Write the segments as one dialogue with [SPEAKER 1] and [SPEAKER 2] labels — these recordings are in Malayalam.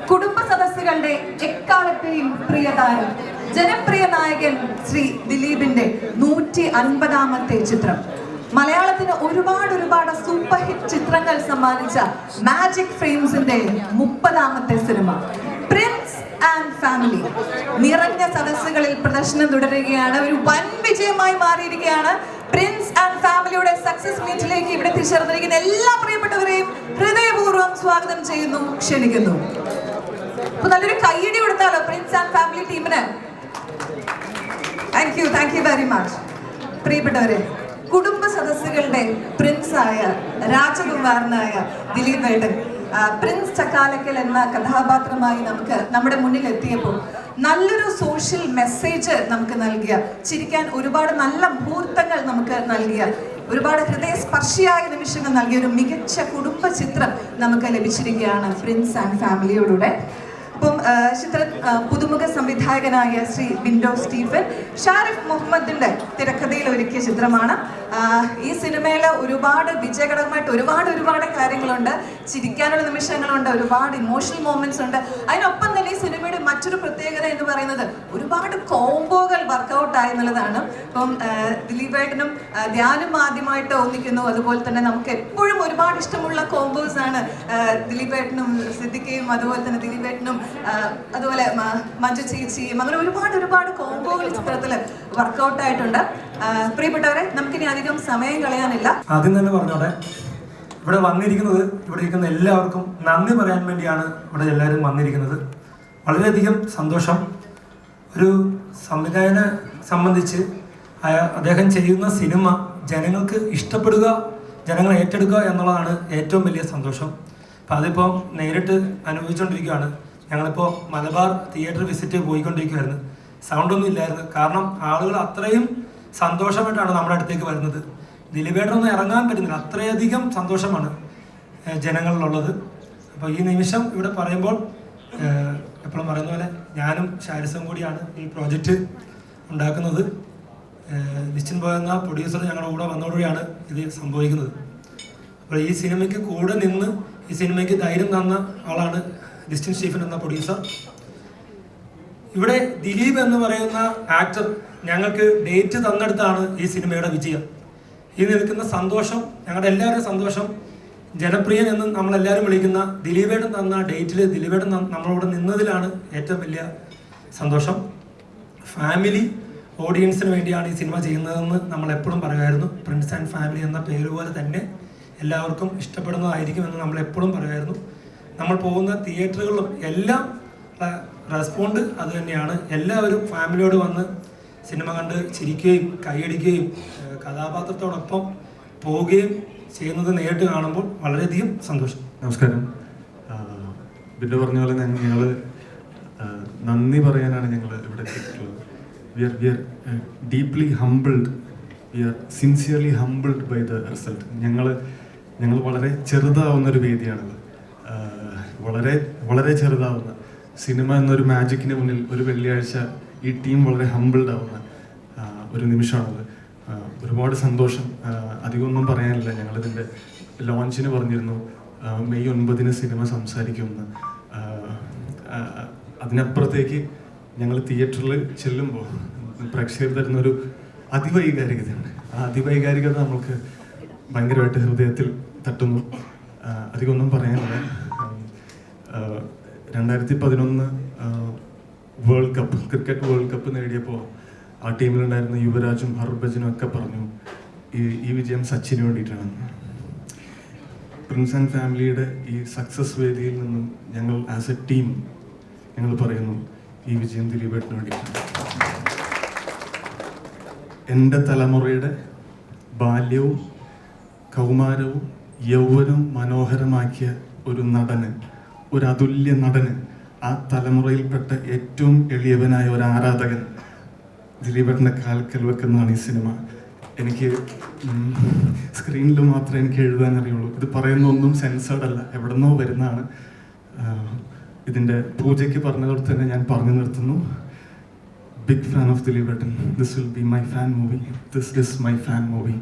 [SPEAKER 1] കുടുംബ സദസ്സുകളുടെ എക്കാലത്തെയും പ്രിയതാരം ജനപ്രിയ നായകൻ ശ്രീ ദിലീപിന്റെ 150ാമത്തെ ചിത്രം. മലയാളത്തിന് ഒരുപാട് സൂപ്പർ ഹിറ്റ് ചിത്രങ്ങൾ സമ്മാനിച്ച മാജിക് ഫ്രെയിംസിന്റെ 30ാമത്തെ സിനിമ പ്രിൻസ് ആൻഡ് ഫാമിലി നിറഞ്ഞ സദസ്സുകളിൽ പ്രദർശനം തുടരുകയാണ്. ഒരു വൻ വിജയമായി മാറിയിരിക്കുകയാണ്. പ്രിൻസ് ആൻഡ് ഫാമിലിയുടെ സക്സസ് മീറ്റിലേക്ക് ഇവിടെ എത്തിച്ചേർന്നിരിക്കുന്ന എല്ലാ പ്രിയപ്പെട്ടവരെയും ഹൃദയപൂർവ്വം സ്വാഗതം ചെയ്യുന്നു, ക്ഷണിക്കുന്നു. അപ്പൊ നല്ലൊരു കയ്യടി കൊടുത്താലോ പ്രിൻസ് ആൻഡ് ഫാമിലി ടീമിന്. Thank you very much. പ്രിയപ്പെട്ടവരെ, കുടുംബ സദസ്സുകളുടെ പ്രിൻസായ രാജകുമാരനായ ദിലീപ് ഏട്ടൻ പ്രിൻസ് ചക്കാലക്കൽ എന്ന കഥാപാത്രമായി നമ്മുടെ മുന്നിൽ എത്തിയപ്പോൾ നല്ലൊരു സോഷ്യൽ മെസ്സേജ് നമുക്ക് നൽകിയ, ചിരിക്കാൻ ഒരുപാട് നല്ല മുഹൂർത്തങ്ങൾ നമുക്ക് നൽകിയ, ഒരുപാട് ഹൃദയസ്പർശിയായ നിമിഷങ്ങൾ നൽകിയ ഒരു മികച്ച കുടുംബ ചിത്രം നമുക്ക് ലഭിച്ചിരിക്കുകയാണ് പ്രിൻസ് ആൻഡ് ഫാമിലിയോടുകൂടെ. അപ്പം ചിത്രം പുതുമുഖ സംവിധായകനായ ശ്രീ വിൻഡോ സ്റ്റീഫൻ ഷാരിഫ് മുഹമ്മദിന്റെ തിരക്കഥയിൽ ഒരുക്കിയ ചിത്രമാണ്. ഈ സിനിമയിൽ ഒരുപാട് വിജയകരമായിട്ട് ഒരുപാട് കാര്യങ്ങളുണ്ട്. ചിരിക്കാനുള്ള നിമിഷങ്ങളുണ്ട്, ഒരുപാട് ഇമോഷണൽ മൊമെന്റ്സ് ഉണ്ട്. അതിനൊപ്പം തന്നെ ഈ സിനിമയുടെ മറ്റൊരു പ്രത്യേകത എന്ന് പറയുന്നത് ഒരുപാട് കോംബോകൾ വർക്കൗട്ട് ആയി എന്നുള്ളതാണ്. അപ്പം ദിലീപേട്ടനും ധ്യാനും ആദ്യമായിട്ട് ഒന്നിക്കുന്നു. അതുപോലെ തന്നെ നമുക്ക് എപ്പോഴും ഒരുപാട് ഇഷ്ടമുള്ള കോംബോസ് ആണ് ദിലീപേട്ടനും സിദ്ദിഖയും, അതുപോലെ തന്നെ ദിലീപേട്ടനും, അതുപോലെ മഞ്ജു ചേച്ചിയും, അങ്ങനെ ഒരുപാട് കോംബോകൾ ചിത്രത്തിൽ വർക്കൗട്ട് ആയിട്ടുണ്ട്. പ്രിയപ്പെട്ടവരെ, നമുക്കിനി അധികം സമയം കളയാനില്ല.
[SPEAKER 2] ആദ്യം തന്നെ പറഞ്ഞോടെ, ഇവിടെ വന്നിരിക്കുന്നത്, ഇവിടെ ഇരിക്കുന്ന എല്ലാവർക്കും നന്ദി പറയാൻ വേണ്ടിയാണ് ഇവിടെ എല്ലാവരും വന്നിരിക്കുന്നത്. വളരെയധികം സന്തോഷം. ഒരു സംവിധായകനെ സംബന്ധിച്ച് അദ്ദേഹം ചെയ്യുന്ന സിനിമ ജനങ്ങൾക്ക് ഇഷ്ടപ്പെടുക, ജനങ്ങൾ ഏറ്റെടുക്കുക എന്നുള്ളതാണ് ഏറ്റവും വലിയ സന്തോഷം. അപ്പം അതിപ്പോൾ നേരിട്ട് അനുഭവിച്ചുകൊണ്ടിരിക്കുകയാണ്. ഞങ്ങളിപ്പോൾ മലബാർ തിയേറ്റർ വിസിറ്റ് പോയിക്കൊണ്ടിരിക്കുകയായിരുന്നു. സൗണ്ടൊന്നും ഇല്ലായിരുന്നു. കാരണം ആളുകൾ അത്രയും സന്തോഷമായിട്ടാണ് നമ്മുടെ അടുത്തേക്ക് വരുന്നത്. ദിലീപേട്ടനൊന്നും ഇറങ്ങാൻ പറ്റുന്നില്ല, അത്രയധികം സന്തോഷമാണ് ജനങ്ങളിലുള്ളത്. അപ്പോൾ ഈ നിമിഷം ഇവിടെ പറയുമ്പോൾ എപ്പോഴും പറയുന്ന പോലെ ഞാനും ഷാരിസും കൂടിയാണ് ഈ പ്രോജക്റ്റ് ഉണ്ടാക്കുന്നത്. നിശ്ചിൻ ബോയ് എന്ന പ്രൊഡ്യൂസർ ഞങ്ങളുടെ കൂടെ വന്നതോടെയാണ് ഇത് സംഭവിക്കുന്നത്. അപ്പോൾ ഈ സിനിമയ്ക്ക് കൂടെ നിന്ന് ഈ സിനിമയ്ക്ക് ധൈര്യം തന്ന ആളാണ് നിശ്ചിൻ സ്റ്റീഫൻ എന്ന പ്രൊഡ്യൂസർ. ഇവിടെ ദിലീപ് എന്ന് പറയുന്ന ആക്ടർ ഞങ്ങൾക്ക് ഡേറ്റ് തന്നെടുത്താണ് ഈ സിനിമയുടെ വിജയം. ഈ നിൽക്കുന്ന സന്തോഷം, ഞങ്ങളുടെ എല്ലാവരുടെയും സന്തോഷം, ജനപ്രിയൻ എന്ന് നമ്മളെല്ലാവരും വിളിക്കുന്ന ദിലീപേട്ടൻ തന്ന ഡേറ്റിൽ ദിലീപേട്ടൻ നമ്മളോട് നിന്നതിലാണ് ഏറ്റവും വലിയ സന്തോഷം. ഫാമിലി ഓഡിയൻസിന് വേണ്ടിയാണ് ഈ സിനിമ ചെയ്യുന്നതെന്ന് നമ്മൾ എപ്പോഴും പറയുമായിരുന്നു. പ്രിൻസ് ആൻഡ് ഫാമിലി എന്ന പേര് പോലെ തന്നെ എല്ലാവർക്കും ഇഷ്ടപ്പെടുന്നതായിരിക്കുമെന്ന് നമ്മൾ എപ്പോഴും പറയുമായിരുന്നു. നമ്മൾ പോകുന്ന തിയേറ്ററുകളിലും എല്ലാം റെസ്പോണ്ട് അത് തന്നെയാണ്. എല്ലാവരും ഫാമിലിയോട് വന്ന് സിനിമ കണ്ട് ചിരിക്കുകയും കൈയടിക്കുകയും കഥാപാത്രത്തോടൊപ്പം പോവുകയും ചെയ്യുന്നത് നേരിട്ട് കാണുമ്പോൾ വളരെയധികം സന്തോഷം.
[SPEAKER 3] നമസ്കാരം. ബിന്ദു പറഞ്ഞ പോലെ ഞങ്ങൾ നന്ദി പറയാനാണ് ഞങ്ങൾ ഇവിടെ എത്തിയിട്ടുള്ളത്. We are deeply humbled, we are sincerely humbled by the result. ഞങ്ങൾ വളരെ ചെറുതാവുന്നൊരു വേദിയാണിത്. വളരെ ചെറുതാവുന്ന സിനിമ എന്നൊരു മാജിക്കിന് മുന്നിൽ ഒരു വെള്ളിയാഴ്ച ഈ ടീം വളരെ ഹംബിൾഡ് ആവുന്ന ഒരു നിമിഷമാണത്. ഒരുപാട് സന്തോഷം. അധികമൊന്നും പറയാനില്ല. ഞങ്ങളിതിൻ്റെ ലോഞ്ചിന് പറഞ്ഞിരുന്നു മെയ് 9 സിനിമ സംസാരിക്കുമെന്ന്. അതിനപ്പുറത്തേക്ക് ഞങ്ങൾ തിയേറ്ററിൽ ചെല്ലുമ്പോൾ പ്രേക്ഷകർ തരുന്നൊരു അതിവൈകാരികതയുണ്ട്. ആ അതിവൈകാരികത നമുക്ക് ഭയങ്കരമായിട്ട് ഹൃദയത്തിൽ തട്ടുന്നു. അധികമൊന്നും പറയാനില്ല. 2011 world cup, cricket world cup നേടിയപ്പോൾ ആ ടീമിലുണ്ടായിരുന്ന യുവരാജും ഹർഭജനും ഒക്കെ പറഞ്ഞു ഈ വിജയം സച്ചിന് വേണ്ടിയിട്ടാണ്. പ്രിൻസ് ആൻഡ് ഫാമിലിയുടെ ഈ സക്സസ് വേദിയിൽ നിന്നും ഞങ്ങൾ ആസ് എ ടീം ഞങ്ങൾ പറയുന്നു ഈ വിജയം ദിലീപേട്ടന് വേണ്ടിയിട്ടാണ്. എൻ്റെ തലമുറയുടെ ബാല്യവും കൗമാരവും യൗവനവും മനോഹരമാക്കിയ ഒരു നടന്, ഒരു അതുല്യ നടന്, ആ തലമുറയിൽപ്പെട്ട ഏറ്റവും എളിയവനായ ഒരു ആരാധകൻ ദിലീപേട്ടൻ്റെ കാൽക്കൽ വെക്കുന്നതാണ് ഈ സിനിമ. എനിക്ക് സ്ക്രീനിൽ മാത്രമേ എനിക്ക് എഴുതാൻ അറിയുള്ളൂ. ഇത് പറയുന്നൊന്നും സെൻസേർഡ് അല്ല, എവിടെ നിന്നോ വരുന്നതാണ്. ഇതിൻ്റെ പൂജയ്ക്ക് പറഞ്ഞതോടെ തന്നെ ഞാൻ പറഞ്ഞു നിർത്തുന്നു. ബിഗ് ഫാൻ ഓഫ് ദിലീപേട്ടൻ. This will be my fan movie. This is my fan movie.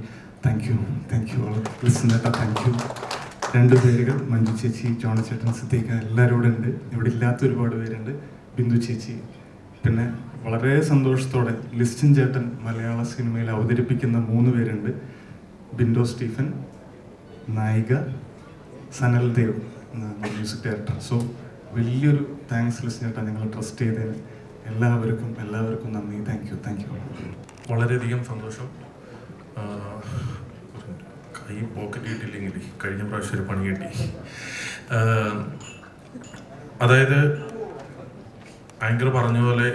[SPEAKER 3] Thank you all listeners. Thank you. 2 പേരുകൾ, മഞ്ജു ചേച്ചി, ജോണച്ചേട്ടൻ, സിദ്ദീഖ, എല്ലാവരും ഇവിടെ ഉണ്ട്. ഇവിടെ ഇല്ലാത്ത ഒരുപാട് പേരുണ്ട്. ബിന്ദു ചേച്ചി, പിന്നെ വളരെ സന്തോഷത്തോടെ ലിസ്റ്റിൻ ചേട്ടൻ മലയാള സിനിമയിൽ അവതരിപ്പിക്കുന്ന 3 പേരുണ്ട്. ബിൻഡോ സ്റ്റീഫൻ, നായിക Sanal Dev, music director. So വലിയൊരു താങ്ക്സ് ലിസ്റ്റിൻ ചേട്ടൻ, ഞങ്ങൾ ട്രസ്റ്റ് ചെയ്തതിന് എല്ലാവർക്കും നന്ദി. Thank U.
[SPEAKER 4] വളരെയധികം സന്തോഷം. കൈ പോക്കറ്റ് കിട്ടില്ലെങ്കിൽ കഴിഞ്ഞ പ്രാവശ്യം ഒരു പണി കിട്ടി. അതായത് ആങ്കർ പറഞ്ഞ പോലെ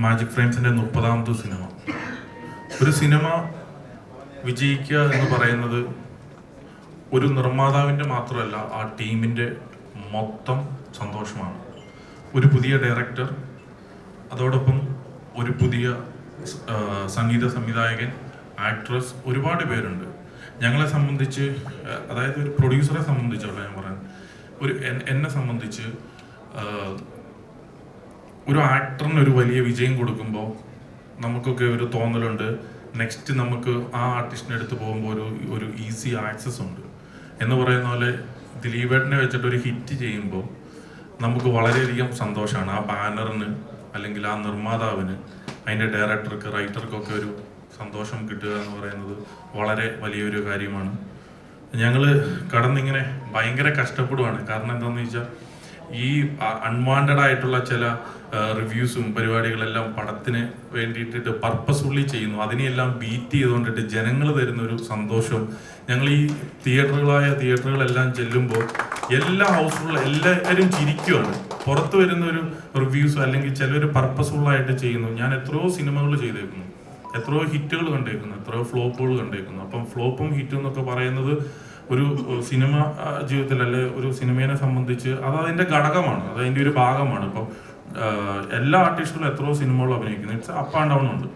[SPEAKER 4] മാജിക് ഫ്രെയിംസിൻ്റെ 30ാമത്തെ സിനിമ. ഒരു സിനിമ വിജയിക്കുക എന്ന് പറയുന്നത് ഒരു നിർമ്മാതാവിൻ്റെ മാത്രമല്ല, ആ ടീമിൻ്റെ മൊത്തം സന്തോഷമാണ്. ഒരു പുതിയ ഡയറക്ടർ, അതോടൊപ്പം ഒരു പുതിയ സംഗീത സംവിധായകൻ, ആക്ട്രസ്, ഒരുപാട് പേരുണ്ട്. ഞങ്ങളെ സംബന്ധിച്ച്, അതായത് ഒരു പ്രൊഡ്യൂസറെ സംബന്ധിച്ചുള്ള ഞാൻ പറയാൻ, എന്നെ സംബന്ധിച്ച് ഒരു ആക്ടറിന് ഒരു വലിയ വിജയം കൊടുക്കുമ്പോൾ നമുക്കൊക്കെ ഒരു തോന്നലുണ്ട്, നെക്സ്റ്റ് നമുക്ക് ആ ആർട്ടിസ്റ്റിനെ എടുത്ത് പോകുമ്പോൾ ഒരു ഈസി ആക്സസ് ഉണ്ട് എന്ന് പറയുന്ന പോലെ. ദിലീപേട്ടനെ വെച്ചിട്ട് ഒരു ഹിറ്റ് ചെയ്യുമ്പോൾ നമുക്ക് വളരെയധികം സന്തോഷമാണ്. ആ ബാനറിന് അല്ലെങ്കിൽ ആ നിർമ്മാതാവിന്, അതിൻ്റെ ഡയറക്ടർക്ക്, റൈറ്റർക്കൊക്കെ ഒരു സന്തോഷം കിട്ടുക എന്ന് പറയുന്നത് വളരെ വലിയൊരു കാര്യമാണ്. ഞങ്ങൾ കടന്നിങ്ങനെ ഭയങ്കര കഷ്ടപ്പെടുവാണ്. കാരണം എന്താണെന്ന് വെച്ചാൽ ഈ അൺവാണ്ടഡ് ആയിട്ടുള്ള ചില റിവ്യൂസും പരിപാടികളെല്ലാം പടത്തിന് വേണ്ടിയിട്ട് പർപ്പസ്ഫുള്ളി ചെയ്യുന്നു. അതിനെയെല്ലാം ബീറ്റ് ചെയ്തുകൊണ്ടിട്ട് ജനങ്ങൾ തരുന്ന ഒരു സന്തോഷം. ഞങ്ങൾ ഈ തിയേറ്ററുകളെല്ലാം ചെല്ലുമ്പോൾ എല്ലാ ഹൗസ്ഫുള്ളും എല്ലാവരും ചിരിക്കുവാണ്. പുറത്ത് വരുന്ന ഒരു റിവ്യൂസ് അല്ലെങ്കിൽ ചിലർ പർപ്പസ്ഫുള്ളായിട്ട് ചെയ്യുന്നു. ഞാൻ എത്രയോ സിനിമകൾ ചെയ്തേക്കുന്നു, എത്രയോ ഹിറ്റുകൾ കണ്ടേക്കുന്നു, എത്രയോ ഫ്ലോപ്പുകൾ കണ്ടേക്കുന്നു. അപ്പം ഫ്ലോപ്പും ഹിറ്റും എന്നൊക്കെ പറയുന്നത് ഒരു സിനിമ ജീവിതത്തിൽ, അല്ലെ ഒരു സിനിമയെ സംബന്ധിച്ച് അതിൻ്റെ ഘടകമാണ്, അതിൻ്റെ ഒരു ഭാഗമാണ്. ഇപ്പം എല്ലാ ആർട്ടിസ്റ്റുകളും എത്രയോ സിനിമകളും അഭിനയിക്കുന്നു. ഇറ്റ്സ് അപ്പ് ആൻഡ് ഡൗൺ ഉണ്ട്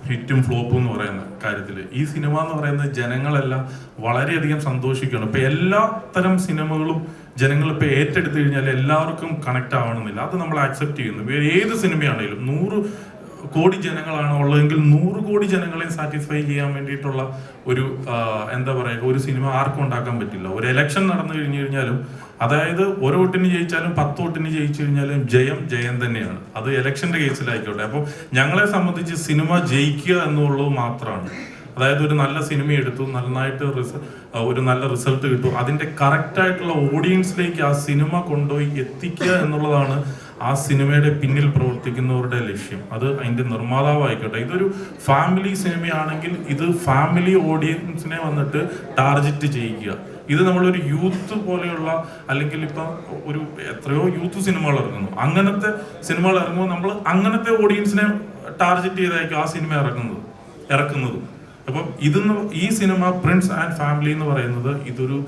[SPEAKER 4] ഹിറ്റും ഫ്ലോപ്പും എന്ന് പറയുന്ന കാര്യത്തിൽ. ഈ സിനിമ എന്ന് പറയുന്നത് ജനങ്ങളെല്ലാം വളരെയധികം സന്തോഷിക്കുകയാണ്. ഇപ്പം എല്ലാ തരം സിനിമകളും ജനങ്ങൾ ഇപ്പം ഏറ്റെടുത്തു കഴിഞ്ഞാൽ എല്ലാവർക്കും കണക്ട് ആവണമെന്നില്ല. അത് നമ്മൾ ആക്സെപ്റ്റ് ചെയ്യുന്നു. ഏത് സിനിമയാണെങ്കിലും 100 കോടി ജനങ്ങളാണ് ഉള്ളതെങ്കിൽ 100 കോടി ജനങ്ങളെ സാറ്റിസ്ഫൈ ചെയ്യാൻ വേണ്ടിയിട്ടുള്ള ഒരു എന്താ പറയുക, ഒരു സിനിമ ആർക്കും ഉണ്ടാക്കാൻ പറ്റില്ല. ഒരു എലക്ഷൻ നടന്നു കഴിഞ്ഞാലും, അതായത് ഒരു വോട്ടിന് ജയിച്ചാലും 10 വോട്ടിന് ജയിച്ചു കഴിഞ്ഞാലും ജയം തന്നെയാണ്. അത് ഇലക്ഷന്റെ കേസിലായിക്കോട്ടെ. അപ്പോൾ ഞങ്ങളെ സംബന്ധിച്ച് സിനിമ ജയിക്കുക എന്നുള്ളത് മാത്രമാണ്. അതായത് ഒരു നല്ല സിനിമ എടുത്തു, നന്നായിട്ട് ഒരു നല്ല റിസൾട്ട് കിട്ടും, അതിന്റെ കറക്റ്റായിട്ടുള്ള ഓഡിയൻസിലേക്ക് ആ സിനിമ കൊണ്ടുപോയി എത്തിക്കുക എന്നുള്ളതാണ് ആ സിനിമയുടെ പിന്നിൽ പ്രവർത്തിക്കുന്നവരുടെ ലക്ഷ്യം. അത് അതിന്റെ നിർമ്മാതാവായിക്കോട്ടെ. ഇതൊരു ഫാമിലി സിനിമയാണെങ്കിൽ ഇത് ഫാമിലി ഓഡിയൻസിനെ വന്നിട്ട് ടാർഗറ്റ് ചെയ്യിക്കുക. ഇത് നമ്മളൊരു യൂത്ത് പോലെയുള്ള, അല്ലെങ്കിൽ ഇപ്പം ഒരു എത്രയോ യൂത്ത് സിനിമകൾ ഇറങ്ങുന്നു. അങ്ങനത്തെ സിനിമകൾ ഇറങ്ങുമ്പോൾ നമ്മൾ അങ്ങനത്തെ ഓഡിയൻസിനെ ടാർഗറ്റ് ചെയ്തായിരിക്കും ആ സിനിമ ഇറക്കുന്നത്. അപ്പം ഈ സിനിമ പ്രിൻസ് ആൻഡ് ഫാമിലി എന്ന് പറയുന്നത് ഇതൊരു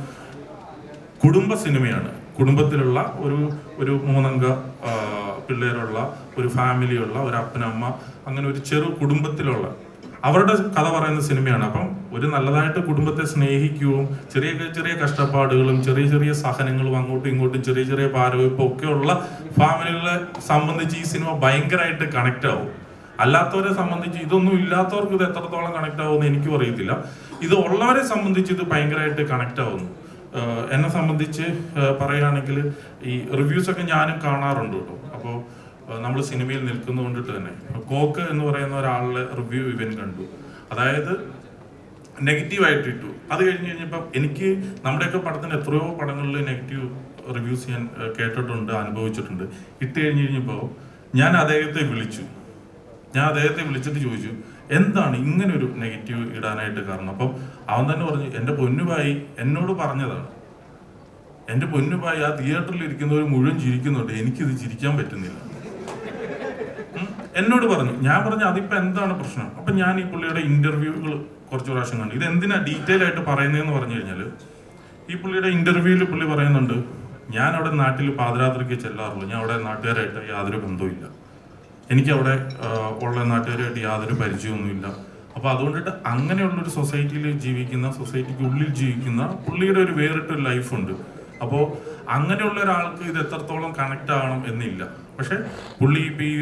[SPEAKER 4] കുടുംബ സിനിമയാണ്. കുടുംബത്തിലുള്ള ഒരു 3 അംഗ പിള്ളേരുള്ള ഒരു ഫാമിലിയുള്ള ഒരു അപ്പനമ്മ, അങ്ങനെ ഒരു ചെറു കുടുംബത്തിലുള്ള അവരുടെ കഥ പറയുന്ന സിനിമയാണ്. അപ്പം ഒരു നല്ലതായിട്ട് കുടുംബത്തെ സ്നേഹിക്കുകയും ചെറിയ കഷ്ടപ്പാടുകളും ചെറിയ സഹനങ്ങളും അങ്ങോട്ടും ഇങ്ങോട്ടും ചെറിയ ഭാരവയ്പും ഒക്കെ ഉള്ള ഫാമിലികളെ സംബന്ധിച്ച് ഈ സിനിമ ഭയങ്കരമായിട്ട് കണക്ട് ആവും. അല്ലാത്തവരെ സംബന്ധിച്ച്, ഇതൊന്നും ഇല്ലാത്തവർക്ക് ഇത് എത്രത്തോളം കണക്ട് ആവുമെന്ന് എനിക്കും അറിയത്തില്ല. ഇത് ഉള്ളവരെ സംബന്ധിച്ച് ഇത് ഭയങ്കരമായിട്ട് കണക്ട് ആവുന്നു. എന്നെ സംബന്ധിച്ച് പറയുകയാണെങ്കിൽ ഈ റിവ്യൂസൊക്കെ ഞാനും കാണാറുണ്ട് കേട്ടോ. അപ്പോൾ നമ്മൾ സിനിമയിൽ നിൽക്കുന്നതുകൊണ്ടിട്ട് തന്നെ കോക്ക് എന്ന് പറയുന്ന ഒരാളുടെ റിവ്യൂ ഇവൻ കണ്ടു. അതായത് നെഗറ്റീവായിട്ട് ഇട്ടു. അത് കഴിഞ്ഞപ്പോൾ എനിക്ക് നമ്മുടെയൊക്കെ പടത്തിന് എത്രയോ പടങ്ങളിൽ നെഗറ്റീവ് റിവ്യൂസ് ഞാൻ കേട്ടിട്ടുണ്ട്, അനുഭവിച്ചിട്ടുണ്ട്. ഇട്ട് കഴിഞ്ഞപ്പോൾ ഞാൻ അദ്ദേഹത്തെ വിളിച്ചിട്ട് ചോദിച്ചു, എന്താണ് ഇങ്ങനെ ഒരു നെഗറ്റീവ് ഇടാനായിട്ട് കാരണം? അപ്പം അവൻ തന്നെ പറഞ്ഞു, എൻ്റെ പൊന്നുഭായി എന്നോട് പറഞ്ഞതാണ്. എൻ്റെ പൊന്നുഭായി ആ തിയേറ്ററിൽ ഇരിക്കുന്നവർ മുഴുവൻ ചിരിക്കുന്നുണ്ട്, എനിക്കിത് ചിരിക്കാൻ പറ്റുന്നില്ല എന്നോട് പറഞ്ഞു. ഞാൻ പറഞ്ഞു അതിപ്പോൾ എന്താണ് പ്രശ്നം? അപ്പം ഞാൻ ഈ പുള്ളിയുടെ ഇന്റർവ്യൂകൾ കുറച്ച് പ്രാവശ്യം കണ്ടു. ഇത് എന്തിനാ ഡീറ്റെയിൽ ആയിട്ട് പറയുന്നതെന്ന് പറഞ്ഞു കഴിഞ്ഞാൽ, ഈ പുള്ളിയുടെ ഇന്റർവ്യൂവിൽ പുള്ളി പറയുന്നുണ്ട്, ഞാൻ അവിടെ നാട്ടിൽ പാതിരാത്രിക്ക് ചെല്ലാറുള്ളൂ, ഞാൻ അവിടെ നാട്ടുകാരായിട്ട് യാതൊരു ബന്ധവുമില്ല, എനിക്കവിടെ ഉള്ള നാട്ടുകാരായിട്ട് യാതൊരു പരിചയമൊന്നുമില്ല. അപ്പോൾ അതുകൊണ്ടിട്ട് അങ്ങനെയുള്ളൊരു സൊസൈറ്റിക്ക് ഉള്ളിൽ ജീവിക്കുന്ന പുള്ളിയുടെ ഒരു വേറിട്ടൊരു ലൈഫുണ്ട്. അപ്പോൾ അങ്ങനെയുള്ള ഒരാൾക്ക് ഇത് എത്രത്തോളം കണക്ട് ആവണം എന്നില്ല. പക്ഷെ പുള്ളി ഇപ്പം ഈ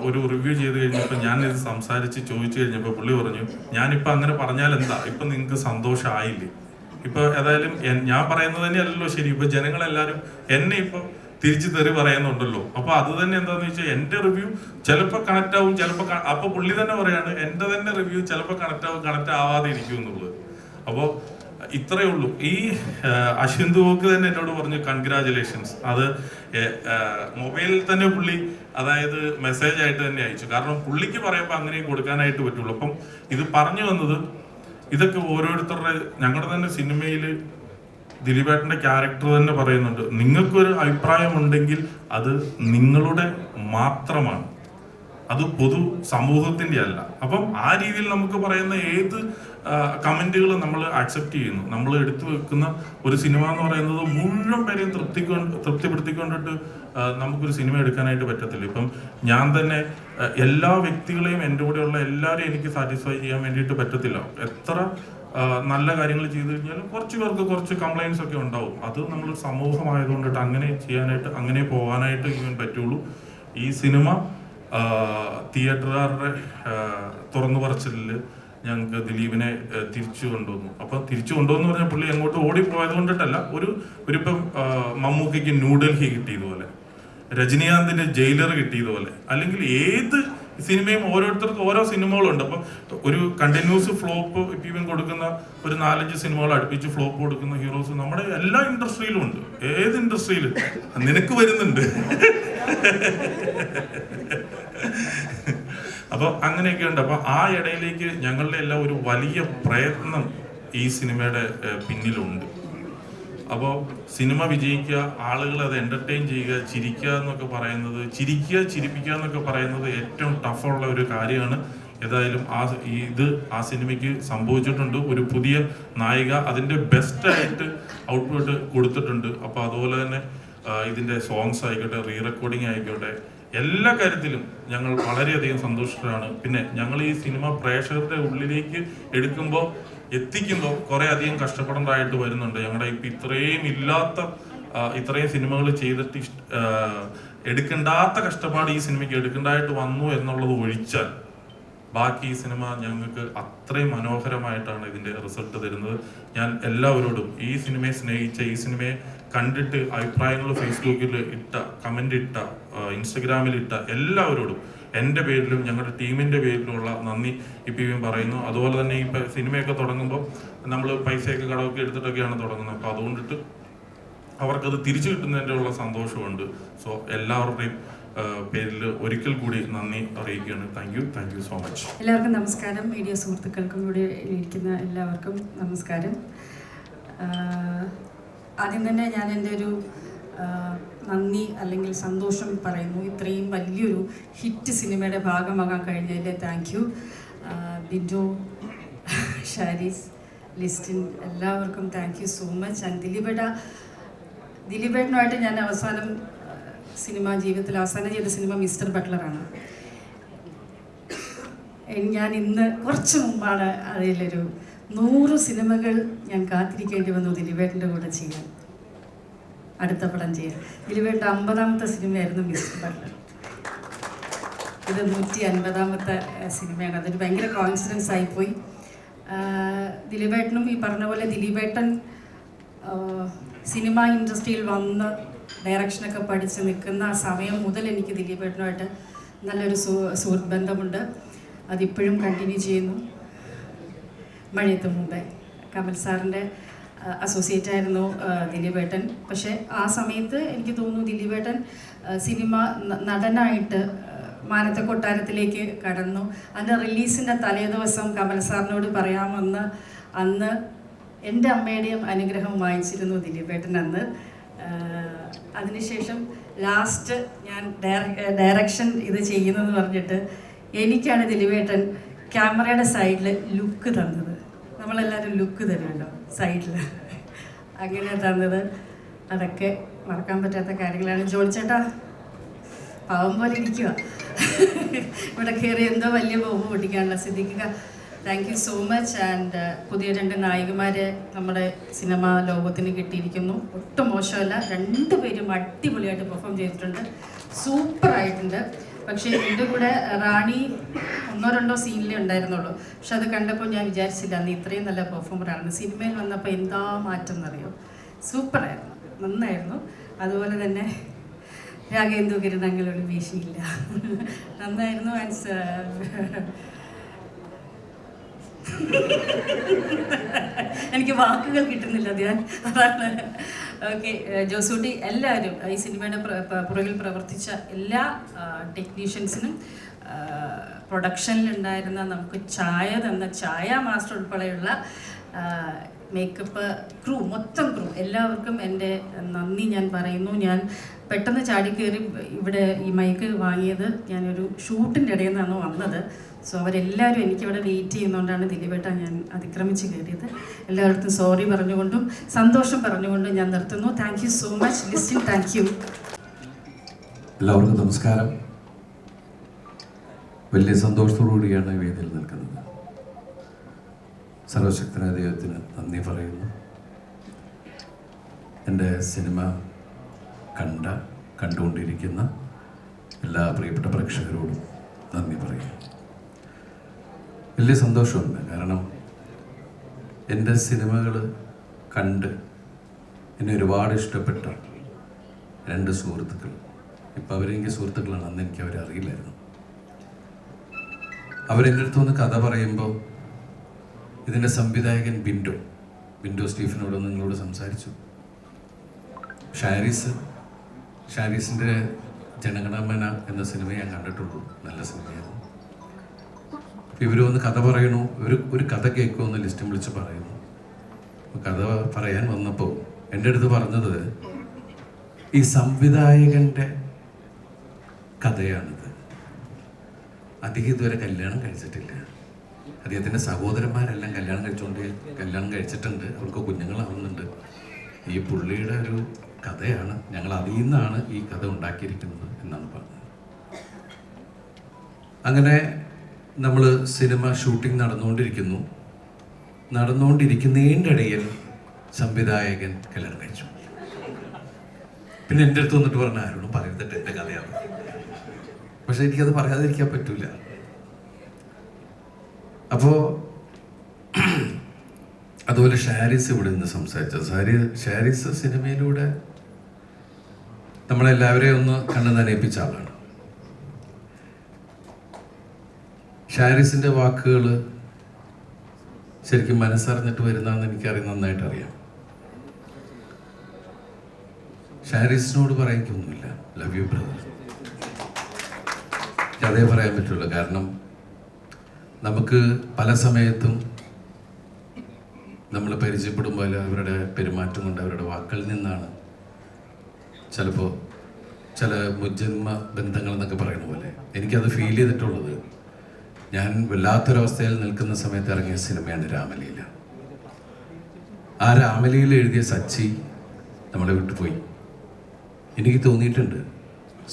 [SPEAKER 4] ഒരു റിവ്യൂ ചെയ്ത് കഴിഞ്ഞപ്പോൾ ഞാനിത് സംസാരിച്ച് ചോദിച്ചു കഴിഞ്ഞപ്പോൾ പുള്ളി പറഞ്ഞു, ഞാനിപ്പോൾ അങ്ങനെ പറഞ്ഞാൽ എന്താ, ഇപ്പം നിങ്ങൾക്ക് സന്തോഷമായില്ലേ ഇപ്പൊ ഏതായാലും ഞാൻ പറയുന്നത് തന്നെയല്ലല്ലോ ശരി. ഇപ്പൊ ജനങ്ങളെല്ലാരും എന്നെ ഇപ്പൊ തിരിച്ചു തെറി പറയുന്നുണ്ടല്ലോ. അപ്പൊ അത് തന്നെ എന്താന്ന് വെച്ചാൽ എന്റെ റിവ്യൂ ചിലപ്പോൾ കണക്ട് ആവും, ചിലപ്പോൾ അപ്പൊ പുള്ളി തന്നെ പറയാണ് എന്റെ തന്നെ റിവ്യൂ ചിലപ്പോൾ കണക്ട് ആവാതെ ഇരിക്കും എന്നുള്ളത്. അപ്പോൾ ഇത്രയേ ഉള്ളൂ. ഈ അശ്വിൻ ദുവോക്ക് തന്നെ എന്നോട് പറഞ്ഞു കൺഗ്രാജുലേഷൻസ്. അത് മൊബൈലിൽ തന്നെ പുള്ളി അതായത് മെസ്സേജ് ആയിട്ട് തന്നെ അയച്ചു. കാരണം പുള്ളിക്ക് പറയുമ്പോൾ അങ്ങനെ കൊടുക്കാനായിട്ട് പറ്റുള്ളൂ. അപ്പം ഇത് പറഞ്ഞു വന്നത് ഇതൊക്കെ ഓരോരുത്തരുടെ ഞങ്ങളുടെ തന്നെ സിനിമയിൽ ദിലീപേട്ടന്റെ ക്യാരക്ടർ തന്നെ പറയുന്നുണ്ട്, നിങ്ങൾക്കൊരു അഭിപ്രായം ഉണ്ടെങ്കിൽ അത് നിങ്ങളുടെ മാത്രമാണ്, അത് പൊതു സമൂഹത്തിന്റെ അല്ല. അപ്പം ആ രീതിയിൽ നമുക്ക് പറയുന്ന ഏത് കമന്റുകൾ നമ്മൾ അക്സെപ്റ്റ് ചെയ്യുന്നു. നമ്മൾ എടുത്തു വെക്കുന്ന ഒരു സിനിമ എന്ന് പറയുന്നത് മുഴുവൻ പേരെയും തൃപ്തിപ്പെടുത്തിക്കൊണ്ടിട്ട് നമുക്കൊരു സിനിമ എടുക്കാനായിട്ട് പറ്റത്തില്ല. ഇപ്പം ഞാൻ തന്നെ എല്ലാ വ്യക്തികളെയും എൻ്റെ കൂടെയുള്ള എല്ലാവരെയും എനിക്ക് സാറ്റിസ്ഫൈ ചെയ്യാൻ വേണ്ടിയിട്ട് പറ്റത്തില്ല. എത്ര നല്ല കാര്യങ്ങൾ ചെയ്തു കഴിഞ്ഞാലും കുറച്ച് പേർക്ക് കുറച്ച് കംപ്ലൈൻസ് ഒക്കെ ഉണ്ടാവും. അത് നമ്മൾ സമൂഹമായതുകൊണ്ടിട്ട് അങ്ങനെ ചെയ്യാനായിട്ട് അങ്ങനെ പോകാനായിട്ട് ഇവൻ പറ്റുള്ളൂ. ഈ സിനിമ തിയേറ്ററുകാരുടെ തുറന്നു പറച്ചിലിൽ ഞങ്ങൾക്ക് ദിലീപിനെ തിരിച്ചു കൊണ്ടുവന്നു. അപ്പൊ തിരിച്ചു കൊണ്ടുവന്നു പറഞ്ഞാൽ പുള്ളി അങ്ങോട്ട് ഓടിപ്പോയത് കൊണ്ടിട്ടല്ല, ഒരിപ്പം മമ്മൂക്കയ്ക്ക് ന്യൂഡൽഹി കിട്ടിയതുപോലെ, രജനീകാന്തിന്റെ ജയിലർ കിട്ടിയതുപോലെ, അല്ലെങ്കിൽ ഏത് സിനിമയും ഓരോരുത്തർക്കും ഓരോ സിനിമകളുണ്ട്. അപ്പൊ ഒരു കണ്ടിന്യൂസ് ഫ്ലോപ്പ് ഇപ്പം കൊടുക്കുന്ന ഒരു 4-5 സിനിമകൾ അടുപ്പിച്ച് ഫ്ലോപ്പ് കൊടുക്കുന്ന ഹീറോസ് നമ്മുടെ എല്ലാ ഇൻഡസ്ട്രിയിലും ഉണ്ട്. ഏത് ഇൻഡസ്ട്രിയിലും നിനക്ക് വരുന്നുണ്ട്. അപ്പൊ അങ്ങനെയൊക്കെ ഉണ്ട്. അപ്പൊ ആ ഇടയിലേക്ക് ഞങ്ങളുടെ എല്ലാം ഒരു വലിയ പ്രയത്നം ഈ സിനിമയുടെ പിന്നിലുണ്ട്. അപ്പോൾ സിനിമ വിജയിക്കുക, ആളുകൾ അത് എന്റർടൈൻ ചെയ്യുക, ചിരിക്കുക എന്നൊക്കെ പറയുന്നത്, ചിരിപ്പിക്കുക എന്നൊക്കെ പറയുന്നത് ഏറ്റവും ടഫുള്ള ഒരു കാര്യമാണ്. ഏതായാലും ആ സിനിമയ്ക്ക് സംഭവിച്ചിട്ടുണ്ട്. ഒരു പുതിയ നായിക അതിന്റെ ബെസ്റ്റായിട്ട് ഔട്ട്പുട്ട് കൊടുത്തിട്ടുണ്ട്. അപ്പൊ അതുപോലെ തന്നെ ഇതിന്റെ സോങ്സ് ആയിക്കോട്ടെ, റീ റെക്കോർഡിങ് ആയിക്കോട്ടെ, എല്ലാ കാര്യത്തിലും ഞങ്ങൾ വളരെയധികം സന്തോഷത്തിലാണ്. പിന്നെ ഞങ്ങൾ ഈ സിനിമ പ്രേക്ഷകരുടെ ഉള്ളിലേക്ക് എത്തിക്കുമ്പോൾ കുറെ അധികം കഷ്ടപ്പെടേണ്ടതായിട്ട് വരുന്നുണ്ട്. ഞങ്ങളുടെ ഇപ്പം ഇത്രയും സിനിമകൾ ചെയ്തിട്ട് എടുക്കേണ്ടാത്ത കഷ്ടപ്പാട് ഈ സിനിമയ്ക്ക് എടുക്കേണ്ടതായിട്ട് വന്നു എന്നുള്ളത് ഒഴിച്ചാൽ ബാക്കി ഈ സിനിമ ഞങ്ങൾക്ക് അത്രയും മനോഹരമായിട്ടാണ് ഇതിന്റെ റിസൾട്ട് തരുന്നത്. ഞാൻ എല്ലാവരോടും ഈ സിനിമയെ സ്നേഹിച്ച, ഈ സിനിമയെ കണ്ടിട്ട് അഭിപ്രായങ്ങൾ ഫേസ്ബുക്കിൽ കമന്റ് ഇൻസ്റ്റഗ്രാമിൽ എല്ലാവരോടും എൻ്റെ പേരിലും ഞങ്ങളുടെ ടീമിന്റെ പേരിലുമുള്ള നന്ദി ഇപ്പം പറയുന്നു. അതുപോലെ തന്നെ ഈ സിനിമയൊക്കെ തുടങ്ങുമ്പോൾ നമ്മൾ പൈസയൊക്കെ കടമൊക്കെ എടുത്തിട്ടൊക്കെയാണ് തുടങ്ങുന്നത്. അപ്പോൾ അതുകൊണ്ടിട്ട് അവർക്കത് തിരിച്ചു കിട്ടുന്നതിൻ്റെ ഉള്ള സന്തോഷമുണ്ട്. സോ എല്ലാവരുടെയും പേരിൽ ഒരിക്കൽ കൂടി നന്ദി അറിയിക്കുകയാണ്. Thank you so much.
[SPEAKER 5] എല്ലാവർക്കും നമസ്കാരം. മീഡിയ സുഹൃത്തുക്കൾക്കും കൂടി ഇരിക്കുന്ന എല്ലാവർക്കും നമസ്കാരം. ആദ്യം തന്നെ ഞാൻ എൻ്റെ ഒരു നന്ദി അല്ലെങ്കിൽ സന്തോഷം പറയുന്നു. ഇത്രയും വലിയൊരു ഹിറ്റ് സിനിമയുടെ ഭാഗമാകാൻ കഴിഞ്ഞതിൽ താങ്ക് യു. ബിൻഡോ, ഷാരിസ്, ലിസ്റ്റിൻ, എല്ലാവർക്കും thank you so much. And ദിലീപേട്ടനുമായിട്ട് ഞാൻ ജീവിതത്തിൽ അവസാനം ചെയ്ത സിനിമ മിസ്റ്റർ ബട്ട്ലറാണ്. ഞാൻ ഇന്ന് കുറച്ച് മുമ്പാണ് അതിലൊരു 100 സിനിമകൾ ഞാൻ കാത്തിരിക്കേണ്ടി വന്നു ദിലീപേട്ടൻ്റെ കൂടെ ചെയ്യാൻ, അടുത്ത പടം ചെയ്യാൻ. ദിലീപേട്ടൻ്റെ 50ാമത്തെ സിനിമയായിരുന്നു മിസ്റ്റർ ബട്ട്ലർ. ഇത് 150ാമത്തെ സിനിമയാണ്. അതൊരു ഭയങ്കര കോൺഫിഡൻസ് ആയിപ്പോയി. ദിലീപേട്ടനും ഈ പറഞ്ഞ പോലെ ദിലീപേട്ടൻ സിനിമ ഇൻഡസ്ട്രിയിൽ വന്ന് ഡയറക്ഷനൊക്കെ പഠിച്ച് നിൽക്കുന്ന സമയം മുതൽ എനിക്ക് ദിലീപേട്ടനുമായിട്ട് നല്ലൊരു സുഹൃത്ത് ബന്ധമുണ്ട്. അതിപ്പോഴും കണ്ടിന്യൂ ചെയ്യുന്നു. മഴയത്ത് മുമ്പേ കമൽ സാറിൻ്റെ അസോസിയേറ്റ് ആയിരുന്നു ദിലീപേട്ടൻ. പക്ഷേ ആ സമയത്ത് എനിക്ക് തോന്നുന്നു ദിലീപേട്ടൻ സിനിമ നടനായിട്ട് മാനത്തെ കൊട്ടാരത്തിലേക്ക് കടന്നു. അതിൻ്റെ റിലീസിൻ്റെ തലേ ദിവസം കമൽ സാറിനോട് പറയാമെന്ന് അന്ന് എൻ്റെ അമ്മയുടെയും അനുഗ്രഹം വാങ്ങിച്ചിരുന്നു ദിലീപേട്ടൻ അന്ന്. അതിനുശേഷം ലാസ്റ്റ് ഞാൻ ഡയറക്ഷൻ ഇത് ചെയ്യുന്നതെന്ന് പറഞ്ഞിട്ട് എനിക്കാണ് ദിലീപേട്ടൻ ക്യാമറയുടെ സൈഡിൽ ലുക്ക് തന്നത്. നമ്മളെല്ലാവരും ലുക്ക് തരുമല്ലോ സൈഡിൽ, അങ്ങനെ തന്നത്. അതൊക്കെ മറക്കാൻ പറ്റാത്ത കാര്യങ്ങളാണ്. ജോണിച്ചേട്ടാ പാവം പോലെ ഇരിക്കുക, ഇവിടെ കയറി എന്തോ വലിയ ബോംബ് പൊട്ടിക്കാനുള്ള സിദ്ധിക്കുക. Thank you so much. And പുതിയ 2 നായികമാരെ നമ്മുടെ സിനിമ ലോകത്തിന് കിട്ടിയിരിക്കുന്നു. ഒട്ടും മോശമല്ല, 2 പേരും അടിപൊളിയായിട്ട് പെർഫോം ചെയ്തിട്ടുണ്ട്, സൂപ്പറായിട്ടുണ്ട്. പക്ഷേ എൻ്റെ കൂടെ റാണി 1-2 സീനിലേ ഉണ്ടായിരുന്നുള്ളൂ. പക്ഷെ അത് കണ്ടപ്പോൾ ഞാൻ വിചാരിച്ചില്ല അന്ന് ഇത്രയും നല്ല പെർഫോമറാണ്. സിനിമയിൽ വന്നപ്പോൾ എന്താ മാറ്റം എന്നറിയോ, സൂപ്പറായിരുന്നു, നന്നായിരുന്നു. അതുപോലെ തന്നെ രാഗേന്ദു കിരണങ്ങളോട് വീശിയില്ല, നന്നായിരുന്നു. എനിക്ക് വാക്കുകൾ കിട്ടുന്നില്ല, അതാണ്. ഓക്കെ, ജോസൂട്ടി, എല്ലാവരും ഈ സിനിമയുടെ പുറകിൽ പ്രവർത്തിച്ച എല്ലാ ടെക്നീഷ്യൻസിനും, പ്രൊഡക്ഷനിലുണ്ടായിരുന്ന നമുക്ക് ചായ തന്ന ചായ മാസ്റ്റർ ഉൾപ്പെടെയുള്ള മേക്കപ്പ് ക്രൂ, മൊത്തം ക്രൂ, എല്ലാവർക്കും എൻ്റെ നന്ദി ഞാൻ പറയുന്നു. ഞാൻ പെട്ടെന്ന് ചാടിക്കയറി ഇവിടെ ഈ മൈക്ക് വാങ്ങിയത് ഞാനൊരു ഷൂട്ടിൻ്റെ ഇടയിൽ നിന്നാണ് വന്നത്. സോ അവരെല്ലാവരും എനിക്കിവിടെ വെയിറ്റ് ചെയ്യുന്നതുകൊണ്ടാണ് ദിലീപേട്ട ഞാൻ അതിക്രമിച്ച് കയറിയത്. എല്ലാവർക്കും സോറി പറഞ്ഞുകൊണ്ടും സന്തോഷം പറഞ്ഞുകൊണ്ടും ഞാൻ നിർത്തുന്നു. Thank you so much Listin. Thank you.
[SPEAKER 6] എല്ലാവർക്കും നമസ്കാരം. വലിയ സന്തോഷത്തോടുകൂടിയാണ് വേദിയിൽ നിൽക്കുന്നത്. സർവശക്തനായ ദൈവത്തിന് നന്ദി പറയുന്നു. എൻ്റെ സിനിമ കണ്ടുകൊണ്ടിരിക്കുന്ന എല്ലാ പ്രിയപ്പെട്ട പ്രേക്ഷകരോടും നന്ദി പറയുന്നു. വലിയ സന്തോഷമുണ്ട്. കാരണം എൻ്റെ സിനിമകൾ കണ്ട് എന്നെ ഒരുപാട് ഇഷ്ടപ്പെട്ട 2 സുഹൃത്തുക്കൾ, ഇപ്പം അവരെനിക്ക് സുഹൃത്തുക്കളാണ്, അന്ന് എനിക്ക് അവരെ അറിയില്ലായിരുന്നു. അവരെൻ്റെ അടുത്തൊന്ന് കഥ പറയുമ്പോൾ ഇതിൻ്റെ സംവിധായകൻ ബിൻഡോ സ്റ്റീഫനോട് നിങ്ങളോട് സംസാരിച്ചു. ഷാരിസിൻ്റെ ജനഗണമന എന്ന സിനിമ ഞാൻ കണ്ടിട്ടുള്ളൂ, നല്ല സിനിമയായിരുന്നു. ഇവർ വന്ന് കഥ പറയണു, ഒരു കഥ കേൾക്കുമെന്ന് ലിസ്റ്റും വിളിച്ച് പറയുന്നു. കഥ പറയാൻ വന്നപ്പോൾ എൻ്റെ അടുത്ത് പറഞ്ഞത് ഈ സംവിധായകൻ്റെ കഥയാണിത്. അദ്ദേഹം ഇതുവരെ കല്യാണം കഴിച്ചിട്ടില്ല. അദ്ദേഹത്തിൻ്റെ സഹോദരന്മാരെല്ലാം കല്യാണം കഴിച്ചിട്ടുണ്ട്, അവർക്ക് കുഞ്ഞുങ്ങളാവുന്നുണ്ട്. ഈ പുള്ളിയുടെ ഒരു കഥയാണ്, ഞങ്ങൾ അതിൽ നിന്നാണ് ഈ കഥ ഉണ്ടാക്കിയിരിക്കുന്നത് എന്നാണ് പറഞ്ഞത്. അങ്ങനെ നമ്മൾ സിനിമ ഷൂട്ടിംഗ് നടന്നുകൊണ്ടിരിക്കുന്നതിൻ്റെ ഇടയിൽ സംവിധായകൻ കല്യാണം കഴിച്ചു. പിന്നെ എൻ്റെ അടുത്ത് വന്നിട്ട് പറഞ്ഞ ആരോടും പറയത്തിട്ട് എൻ്റെ കഥയാണ്. പക്ഷെ എനിക്കത് പറയാതിരിക്കാൻ പറ്റൂല. അപ്പോൾ അതുപോലെ ഷാരിസ് ഇവിടെ നിന്ന് സംസാരിച്ചത്. ഷാരിസ് സിനിമയിലൂടെ നമ്മളെല്ലാവരെയും ഒന്ന് കണ്ണു നനയിപ്പിച്ച ആളാണ്. ഷാരിസിൻ്റെ വാക്കുകൾ ശരിക്കും മനസ്സറിഞ്ഞിട്ട് വരുന്നതെന്ന് നന്നായിട്ട് അറിയാം. ഷാരിസിനോട് പറയാനൊന്നുമില്ല, ലവ് യു ബ്രദർ, അതേ പറയാൻ പറ്റുള്ളൂ. കാരണം നമുക്ക് പല സമയത്തും നമ്മൾ പരിചയപ്പെടുമ്പോൾ അവരുടെ പെരുമാറ്റം കൊണ്ട്, അവരുടെ വാക്കുകളിൽ നിന്നാണ് ചിലപ്പോൾ ചില മുജ്ജന്മ ബന്ധങ്ങൾ എന്നൊക്കെ പറയുന്ന പോലെ എനിക്കത് ഫീൽ ചെയ്തിട്ടുള്ളത്. ഞാൻ വല്ലാത്തൊരവസ്ഥയിൽ നിൽക്കുന്ന സമയത്ത് ഇറങ്ങിയ സിനിമയാണ് രാമലീല. ആ രാമലീല എഴുതിയ സച്ചി നമ്മളെ വിട്ടുപോയി. എനിക്ക് തോന്നിയിട്ടുണ്ട്,